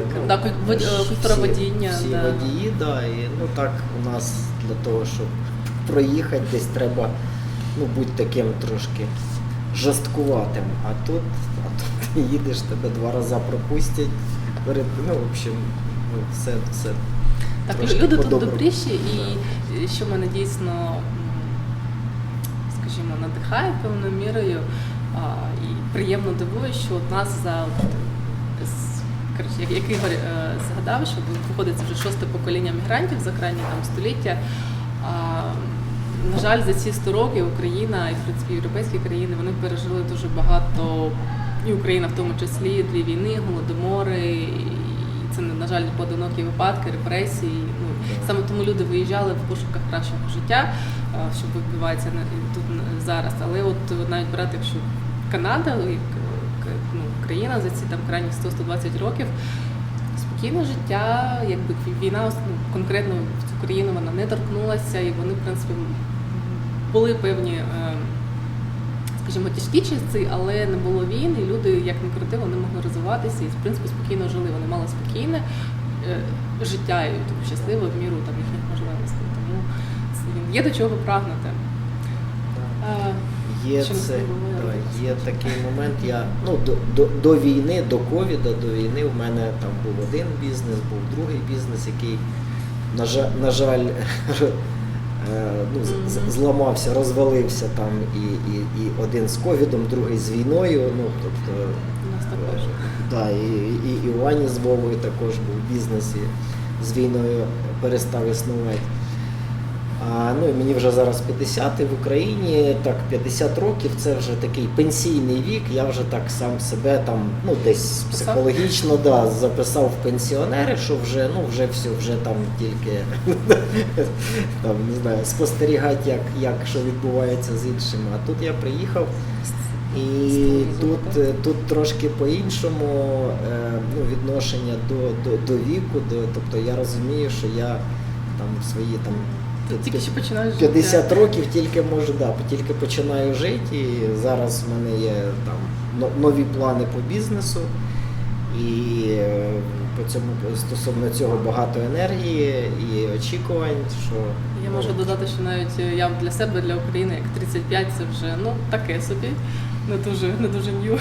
культура водіння. Всі водії, і так у нас для того, щоб проїхати, десь треба бути таким трошки жорсткуватим. А тут ти їдеш, тебе 2 рази пропустять. В общем, все. Так, люди тут добріші, і що мене дійсно, скажімо, надихає певною мірою і приємно дивує, що от нас як Ігор згадав, що виходить вже 6-те покоління мігрантів за крайні століття. На жаль, за ці 100 років Україна і, в принципі, європейські країни, вони пережили дуже багато, і Україна в тому числі, 2 війни, голодомори, і це, на жаль, поодинокі випадки, репресії. Саме тому люди виїжджали в пошуках кращого життя, що відбувається тут зараз. Але от навіть брати, якщо Канада, країна за ці крайні 100-120 років, спокійне життя, якби війна конкретно в цю країну вона не торкнулася, і вони, в принципі, були певні, скажімо, тяжкі часи, але не було війн, і люди, як не крути, вони могли розвиватися і, в принципі, спокійно жили. Вони мали спокійне життя і щасливе в міру їхніх можливостей. Тому є до чого прагнути. Є такий момент. Я до війни, до ковіда, до війни в мене там був один бізнес, був другий бізнес, який, на жаль, зламався, розвалився там і один з ковідом, другий з війною. Тобто, і у Ані з Вовою також був бізнес, і з війною перестав існувати. І мені вже зараз 50 в Україні, так 50 років це вже такий пенсійний вік, я вже так сам себе десь психологічно записав в пенсіонери, що вже все, вже там тільки не знаю, спостерігати, як що відбувається з іншими. А тут я приїхав і тут трошки по-іншому відношення до віку, тобто я розумію, що я там свої 50 років тільки починаю жити, і зараз в мене є нові плани по бізнесу, і стосовно цього багато енергії і очікувань, що... Я можу додати, що навіть я для себе, для України, як 35, це вже таке собі, не дуже нью.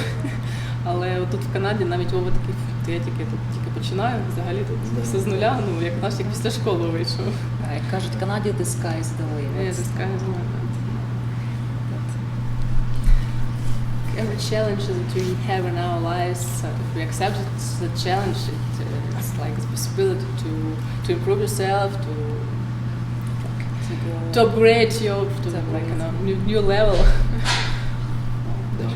Але тут в Канаді навіть Вова такий, я тільки починаю, взагалі тут все з нуля, як після школи вийшов. Як кажуть, в Канаді the sky is the limit. The sky is the limit. Every challenge that we have in our lives, if we accept the challenge, it's like the possibility to improve yourself, to go. to upgrade you to like new level. Да.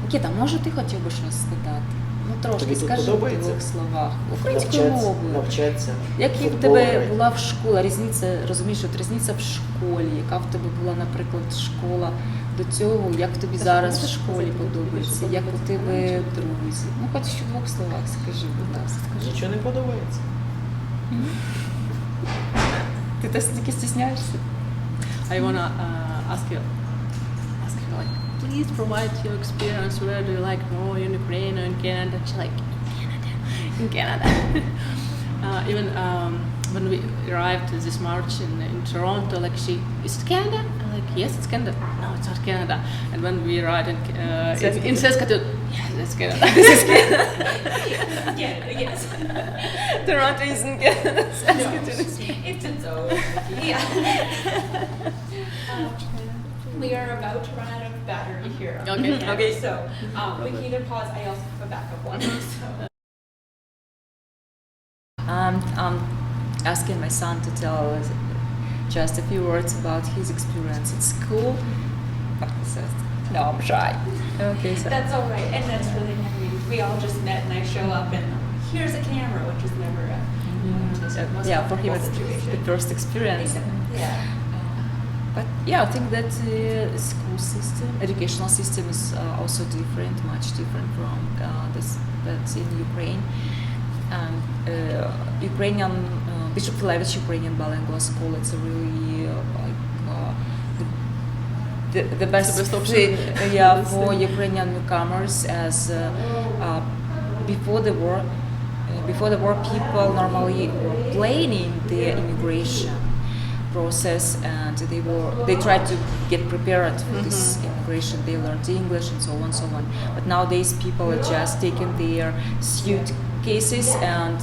Нікіта, може ти хотів би щось сказати? Ну трошки Тобі тут скажи в подобається? 2 словах. Українською мовою. Навчатися. Як в футбол тебе грати. була в школі, різниця, розумієш, от різниця в школі, яка в тебе була, наприклад, школа до цього, як тобі зараз в школі подобається, як у тебе друзі. Ну, хоч ще в 2 словах скажи, будь ласка. Нічого не подобається. Ти теж тільки стісняєшся? I wanna ask you like, please provide your experience. Where do you like more, in Ukraine or in Canada? She's like, in Canada. Even when we arrived this March in Toronto, like is it Canada? I'm like, yes, it's Canada. No, it's not Canada. And when we arrived in Saskatoon, yes, it's Canada. This is Canada. Yeah, yes. Toronto isn't Canada. Saskatoon is It's its own. Yeah. We are about to run out of battery here. Okay. Okay. So we can either pause. I also have a backup one. So. I'm asking my son to tell us just a few words about his experience at school. But he says, no, I'm shy. Okay, so That's all right, and that's really we all just met, and I show up, and here's a camera, which is never a most yeah, for him it's comfortable the first experience. Yeah. But yeah, I think that school system, educational system is also different, much different from this that's in Ukraine. And Ukrainian Bishop Filevich Ukrainian bilingual school. It's a really like the best option. thing, yeah, for Ukrainian newcomers. As before the war, people normally were planning their immigration process, and they tried to get prepared for this immigration. They learned English and so on, so on. But nowadays, people are just taking their suitcases and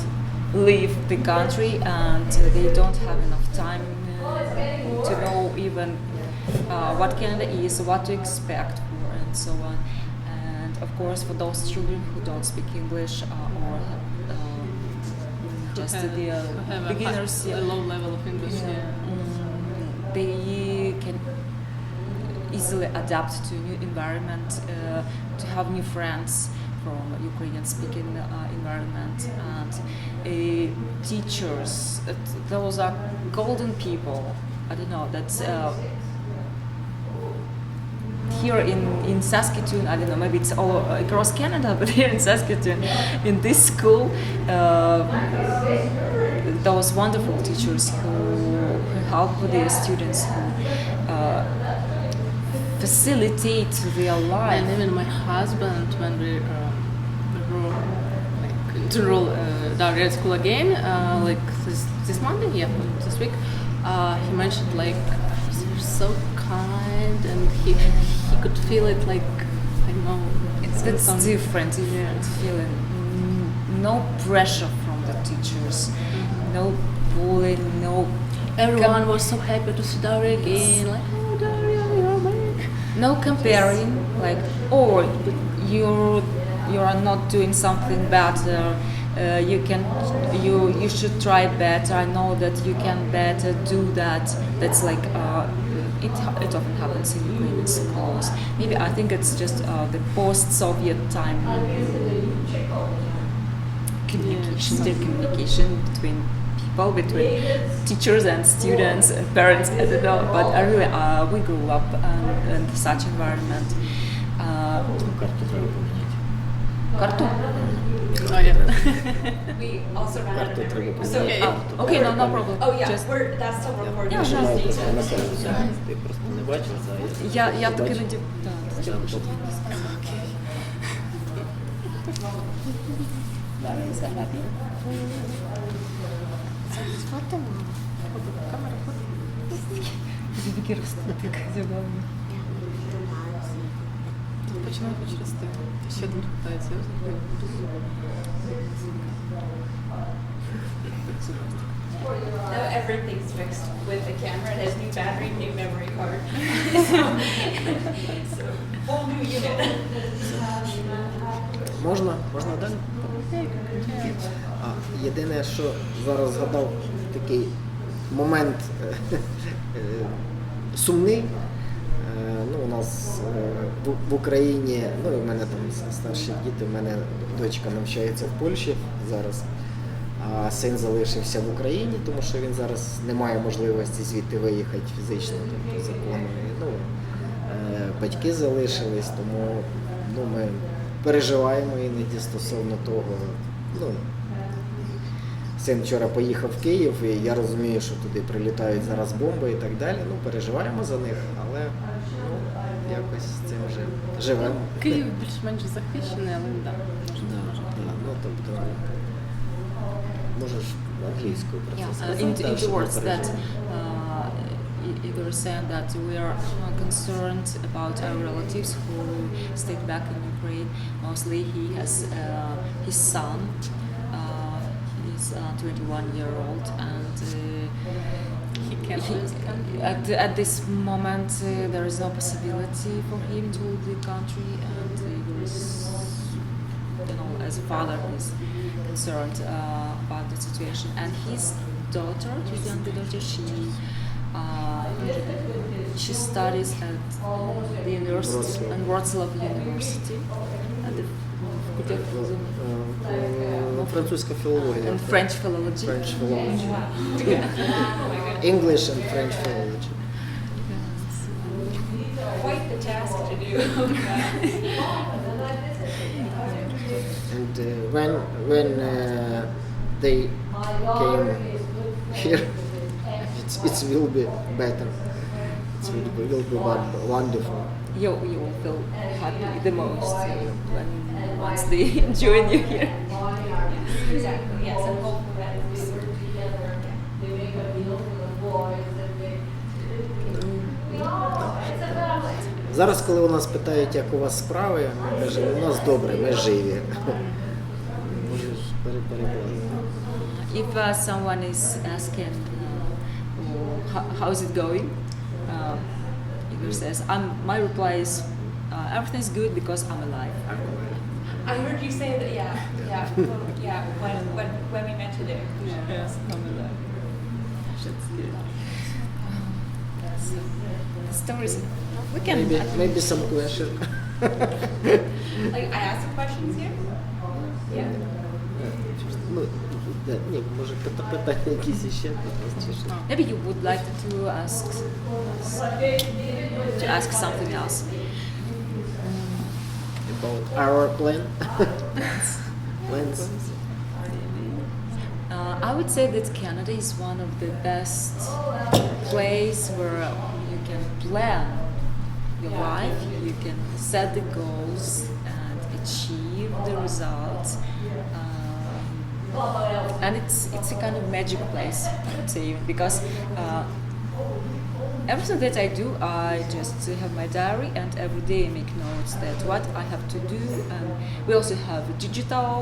leave the country, and they don't have enough time to know even what Canada is, what to expect for, and so on. And of course, for those children who don't speak English or just the have beginners, a low level of English. they can easily adapt to new environment, to have new friends from Ukrainian speaking environment, and teachers. Those are golden people. I don't know. That's here in Saskatoon. I don't know. Maybe it's all across Canada, but here in Saskatoon, in this school, those wonderful teachers who help with their students, who facilitate their life. And even my husband, when we were like to enroll down at school again, like this Monday, yeah, this week, he mentioned like they're so kind, and he could feel it, like I know It's different feeling. No pressure from the teachers, no bullying, no. Everyone was so happy to see Daria again, like, oh Daria, you're back. No comparing, like, oh, you are not doing something better. You should try better. I know that you can better do that. That's like it often happens in Ukrainian schools. Maybe I think it's just the post-Soviet time communication between people, between teachers and students and parents. I don't know, but I really we grew up in such environment. Карту треба поміняти. Карту. Oh yeah. We also ran out of Карту треба memory. поміняти. So, Okay, no problem. oh yeah, Just, that's still recording. Yeah, Що no. має просто на себе. Ти просто не бачив, я таки не бачив. Такі розтик забавні. Починаю хоч рости. Ще один питається. Now everything's fixed with the camera. It has new battery, new memory card. so whole new unit. Можна далі? Єдине, що зараз згадав такий момент сумний. Ну, у нас в Україні, ну і в мене там старші діти, в мене дочка навчається в Польщі зараз, а син залишився в Україні, тому що він зараз не має можливості звідти виїхати фізично, тобто законно. Ну, батьки залишились, тому ну, ми переживаємо іноді стосовно того. Ну, син вчора поїхав в Київ, і я розумію, що туди прилітають зараз бомби і так далі. Ну, переживаємо за них, але ну, якось з цим вже живемо. Київ більш-менш захищений, але да. Ну, тобто, можеш англійською про це сказати. In the щоб не words that переживати. Igor is saying that we are concerned about our relatives who stayed back in Ukraine. Mostly he has his son. He's 21-year-old, and He can't leave the country. at this moment there is no possibility for him to leave the country, and Igor is, you know, as a father, is concerned about the situation. And his daughter, his younger daughter, she studies at the university, in Wrocław University, at the Французька філологія. and French philology. French philology. English and French philology. Quite the task to do. And when they came here, it will be better. It will be wonderful. You will feel happy the most when once they join you here. Exactly, yes, I'm hopeful that Зараз, коли у нас питають, як у вас справи, ми кажемо, у нас добре, ми живі. Можеш перекладати. If someone is asking how is it going, Igor says, my reply is everything's good because I'm alive. I heard you say that, when we mentioned it. Yes, I'm alive. That's good. The stories we can. Maybe some question. Like, I asked some questions here? Yeah. Ну, ні, може питання якісь іще чи що? Maybe you would like to ask something else. About our plans. I would say that Canada is one of the best place where you can plan your life, you can set the goals and achieve the results. And it's a kind of magic place, I would say, because everything that I do, I just have my diary, and every day I make notes that what I have to do. And we also have a digital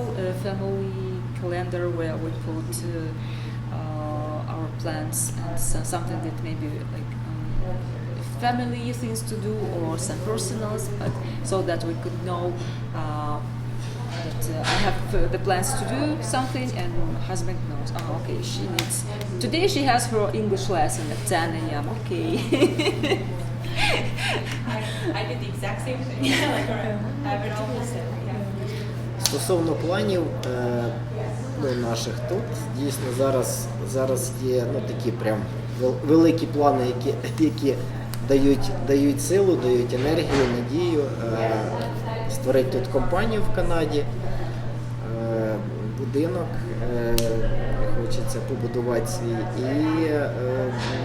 family calendar where we put our plans and something that maybe like family things to do or some personals, but so that we could know that I have the plans to do something, and my husband knows, okay, today she has her English lesson at 10 a.m. Okay. I did the exact same thing. Like, I have it all listed. Yeah. Стосовно планів наших тут, дійсно зараз є такі прям великі плани, які дають силу, дають енергію, надію. Створити тут компанію в Канаді, будинок, хочеться побудувати свій. І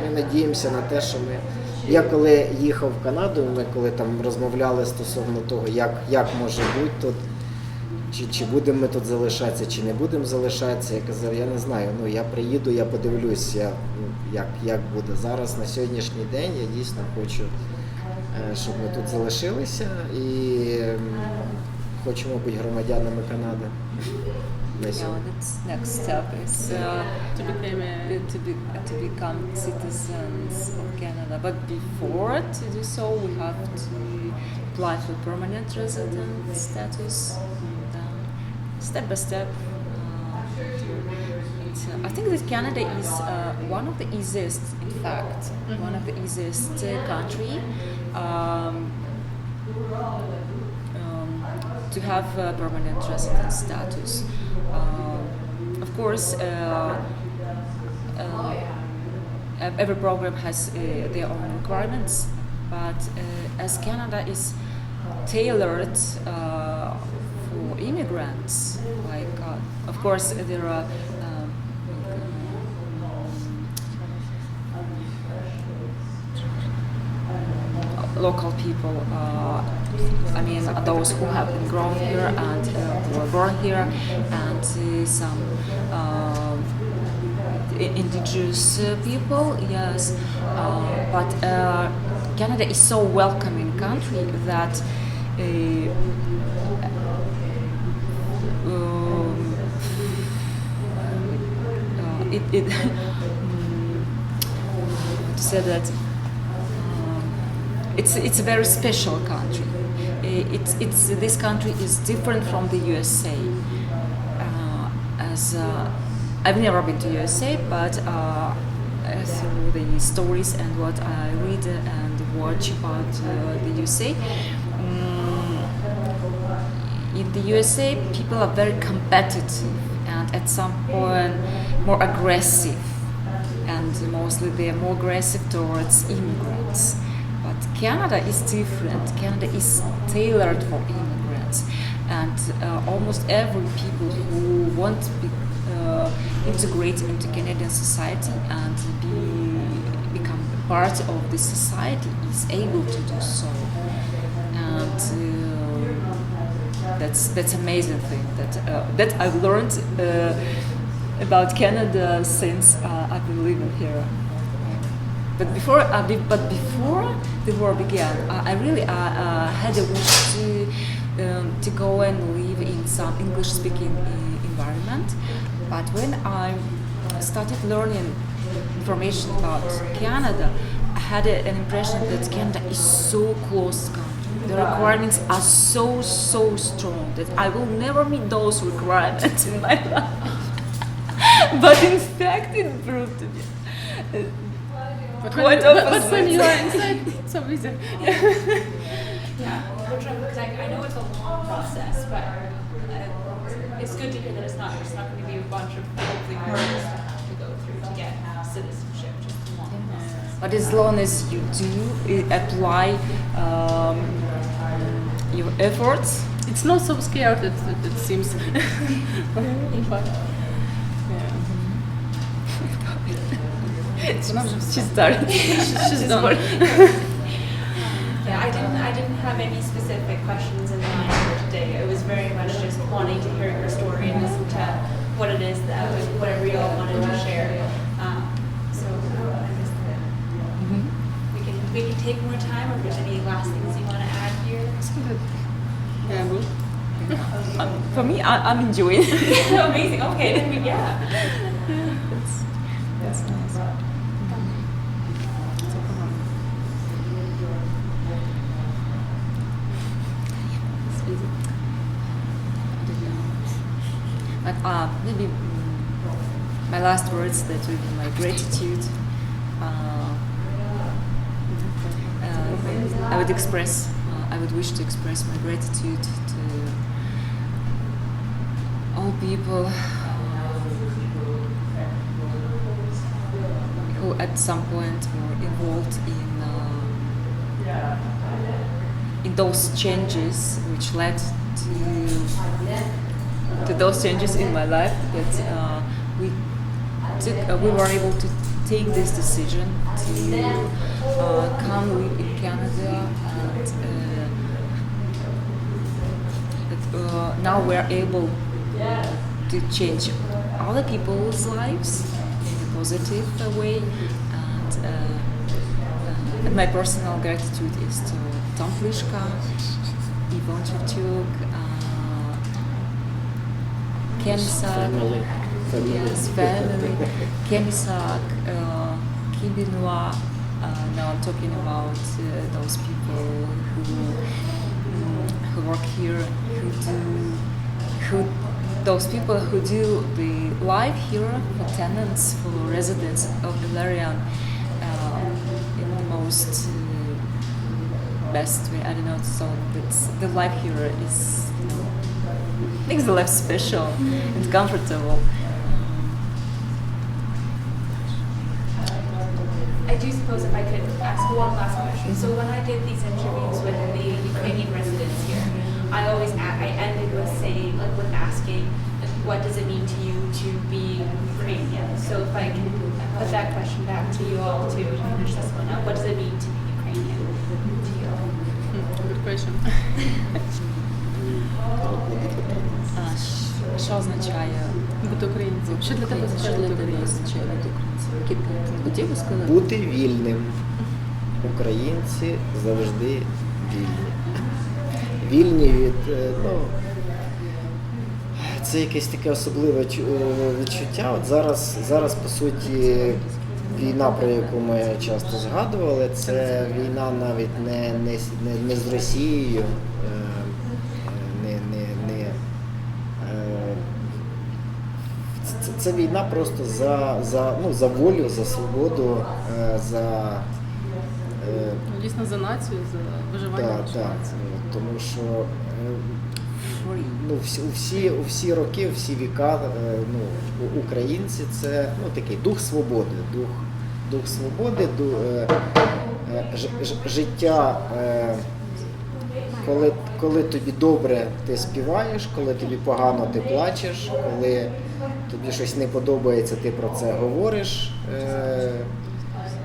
ми надіємося на те, що я коли їхав в Канаду, ми коли там розмовляли стосовно того, як може бути тут, чи будемо ми тут залишатися, чи не будемо залишатися, я казав, я не знаю, я приїду, я подивлюсь, як буде. Зараз, на сьогоднішній день, я дійсно хочу, щоб ми тут залишилися і хочемо бути громадянами Канади. The next step is to become citizens of Canada. But before to do so, we have to apply for permanent resident status. And, step by step, I think that Canada is one of the easiest, in fact, one of the easiest country to have permanent residence status. Of course, every program has their own requirements, but as Canada is tailored for immigrants, like of course there are local people, I mean those who have been grown here and who were born here, and some indigenous people, yes, but Canada is so welcoming country that it to say that it's a very special country. This country is different from the USA. As I've never been to USA, but through the stories and what I read and watch about the USA, in the USA people are very competitive and at some point more aggressive, and mostly they are more aggressive towards immigrants. But Canada is different. Canada is tailored for immigrants, and almost every people who want to be integrate into Canadian society and become part of this society is able to do so. And that's amazing thing that I've learned about Canada since I've been living here. But before the war began, I really had a wish to go and live in some English-speaking environment. But when I started learning information about Canada, I had an impression that Canada is so close country. The requirements are so strong that I will never meet those requirements in my life. But in fact, it proved to be quite opposite. But when you are inside, it's so easy. Yeah, which I know it's a long process, but it's good to hear that it's not going to be a bunch of hopefully hurdles to have to go through to get citizenship. Just a long process. But as long as you do apply your efforts, It's not so scared. It seems. But, she's started. she's done. Yeah, I didn't have any specific questions in mind for today. It was very much just wanting to hear your story and listen to what it is that whatever you all wanted to share. So I guess that we can take more time, or if there's any last things you want to add here. Yeah, good. For me, I'm enjoying. Amazing. Okay, then yeah. That's nice. But maybe my last words, that will be my gratitude. I would wish to express my gratitude to all people who at some point were involved in those changes which led to those changes in my life, that we were able to take this decision to come live in Canada, and that now we're able to change other people's lives in a positive way, and my personal gratitude is to Tom Pliška, Ivan Churchuk, Kemisak, yes, family, Kemisak, Kibinwa. Now I'm talking about those people who work here, those people who do the life here for tenants, for residents of Ilarion, in the most best way. I don't know. So the life here is makes the life special and comfortable. I do suppose if I could ask one last question. So when I did these interviews with the Ukrainian residents here, I ended with saying, like, with asking, like, what does it mean to you to be Ukrainian? So if I can put that question back to you all to finish this one up, what does it mean to be Ukrainian to you? Good question. Що означає Бути українцем. Що для тебе означає бути українцем? Ти хотів би сказати? Бути вільним. Українці завжди вільні. Вільні від, це якесь таке особливе відчуття. От зараз, по суті, війна, про яку ми часто згадували, це війна навіть не з Росією, це війна просто за волю, за свободу, Дійсно за націю, за виживання нашої нації. Тому що у всі роки, всі віка, українці це такий дух свободи, дух свободи, життя. Коли тобі добре, ти співаєш, коли тобі погано, ти плачеш, коли тобі щось не подобається, ти про це говориш,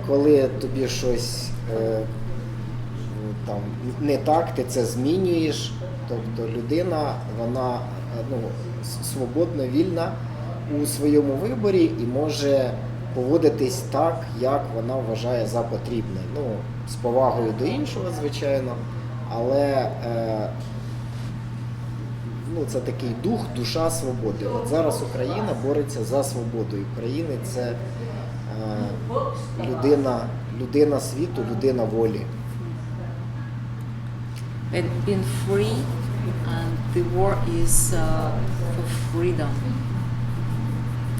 коли тобі щось там не так, ти це змінюєш. Тобто людина, вона свободно, вільна у своєму виборі і може поводитись так, як вона вважає за потрібне. З повагою до іншого, звичайно. Але це такий дух, душа свободи. От зараз Україна бореться за свободу. України це людина світу, людина волі. Being free, and the war is for freedom.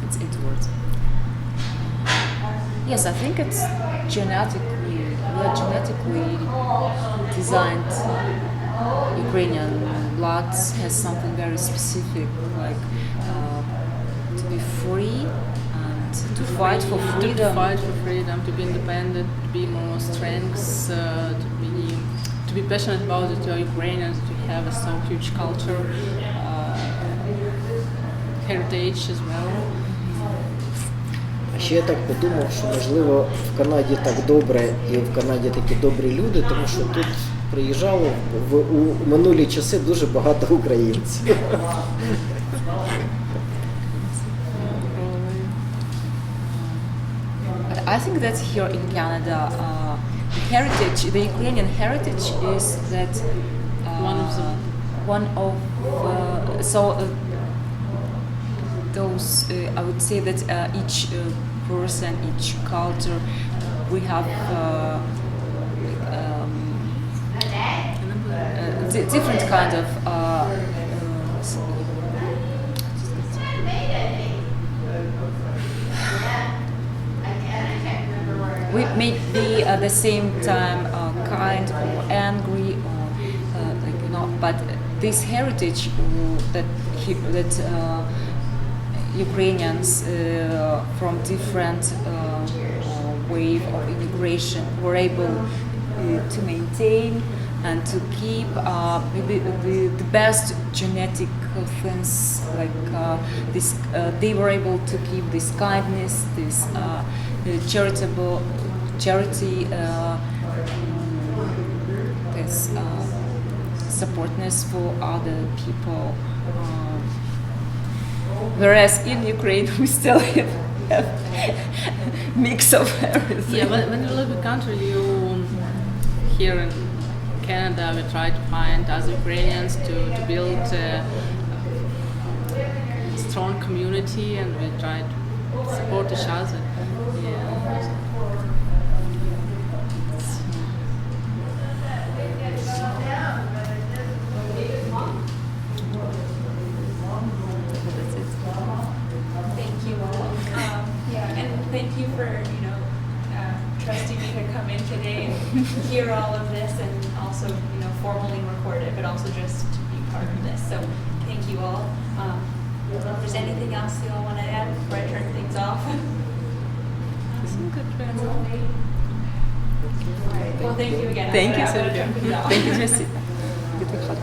It's inward. Yes, I think it's we're genetically designed. Ukrainian blood has something very specific, like to be free and to fight for freedom. To fight for freedom, to be independent, to be more strengths, to be passionate about it. To Ukrainians, to have a so huge culture, heritage as well. Ще я так подумав, що можливо в Канаді так добре і в Канаді такі добрі люди, тому що тут приїжджало у минулі часи дуже багато українців. I think that here in Canada, the Ukrainian heritage is that I would say that each person, each culture, we have different kind of we may be at the same time kind or angry or but this heritage that Ukrainians from different wave of immigration were able to maintain and to keep maybe the best genetic things, like this. They were able to keep this kindness, this charity, this supportness for other people. Whereas in Ukraine we still have mix of everything. Yeah, when you live in a country, here in Canada, we try to find as Ukrainians to build a strong community, and we try to support each other. Thank thank you for, trusting me to come in today and hear all of this and also, formally record it, but also just to be part of this. So thank you all. If there's anything else you all want to add before I turn things off? That's all me. All right. Well, thank you again. Thank you, I'm gonna Sylvia. turn things off. Thank you, Jesse. Good luck.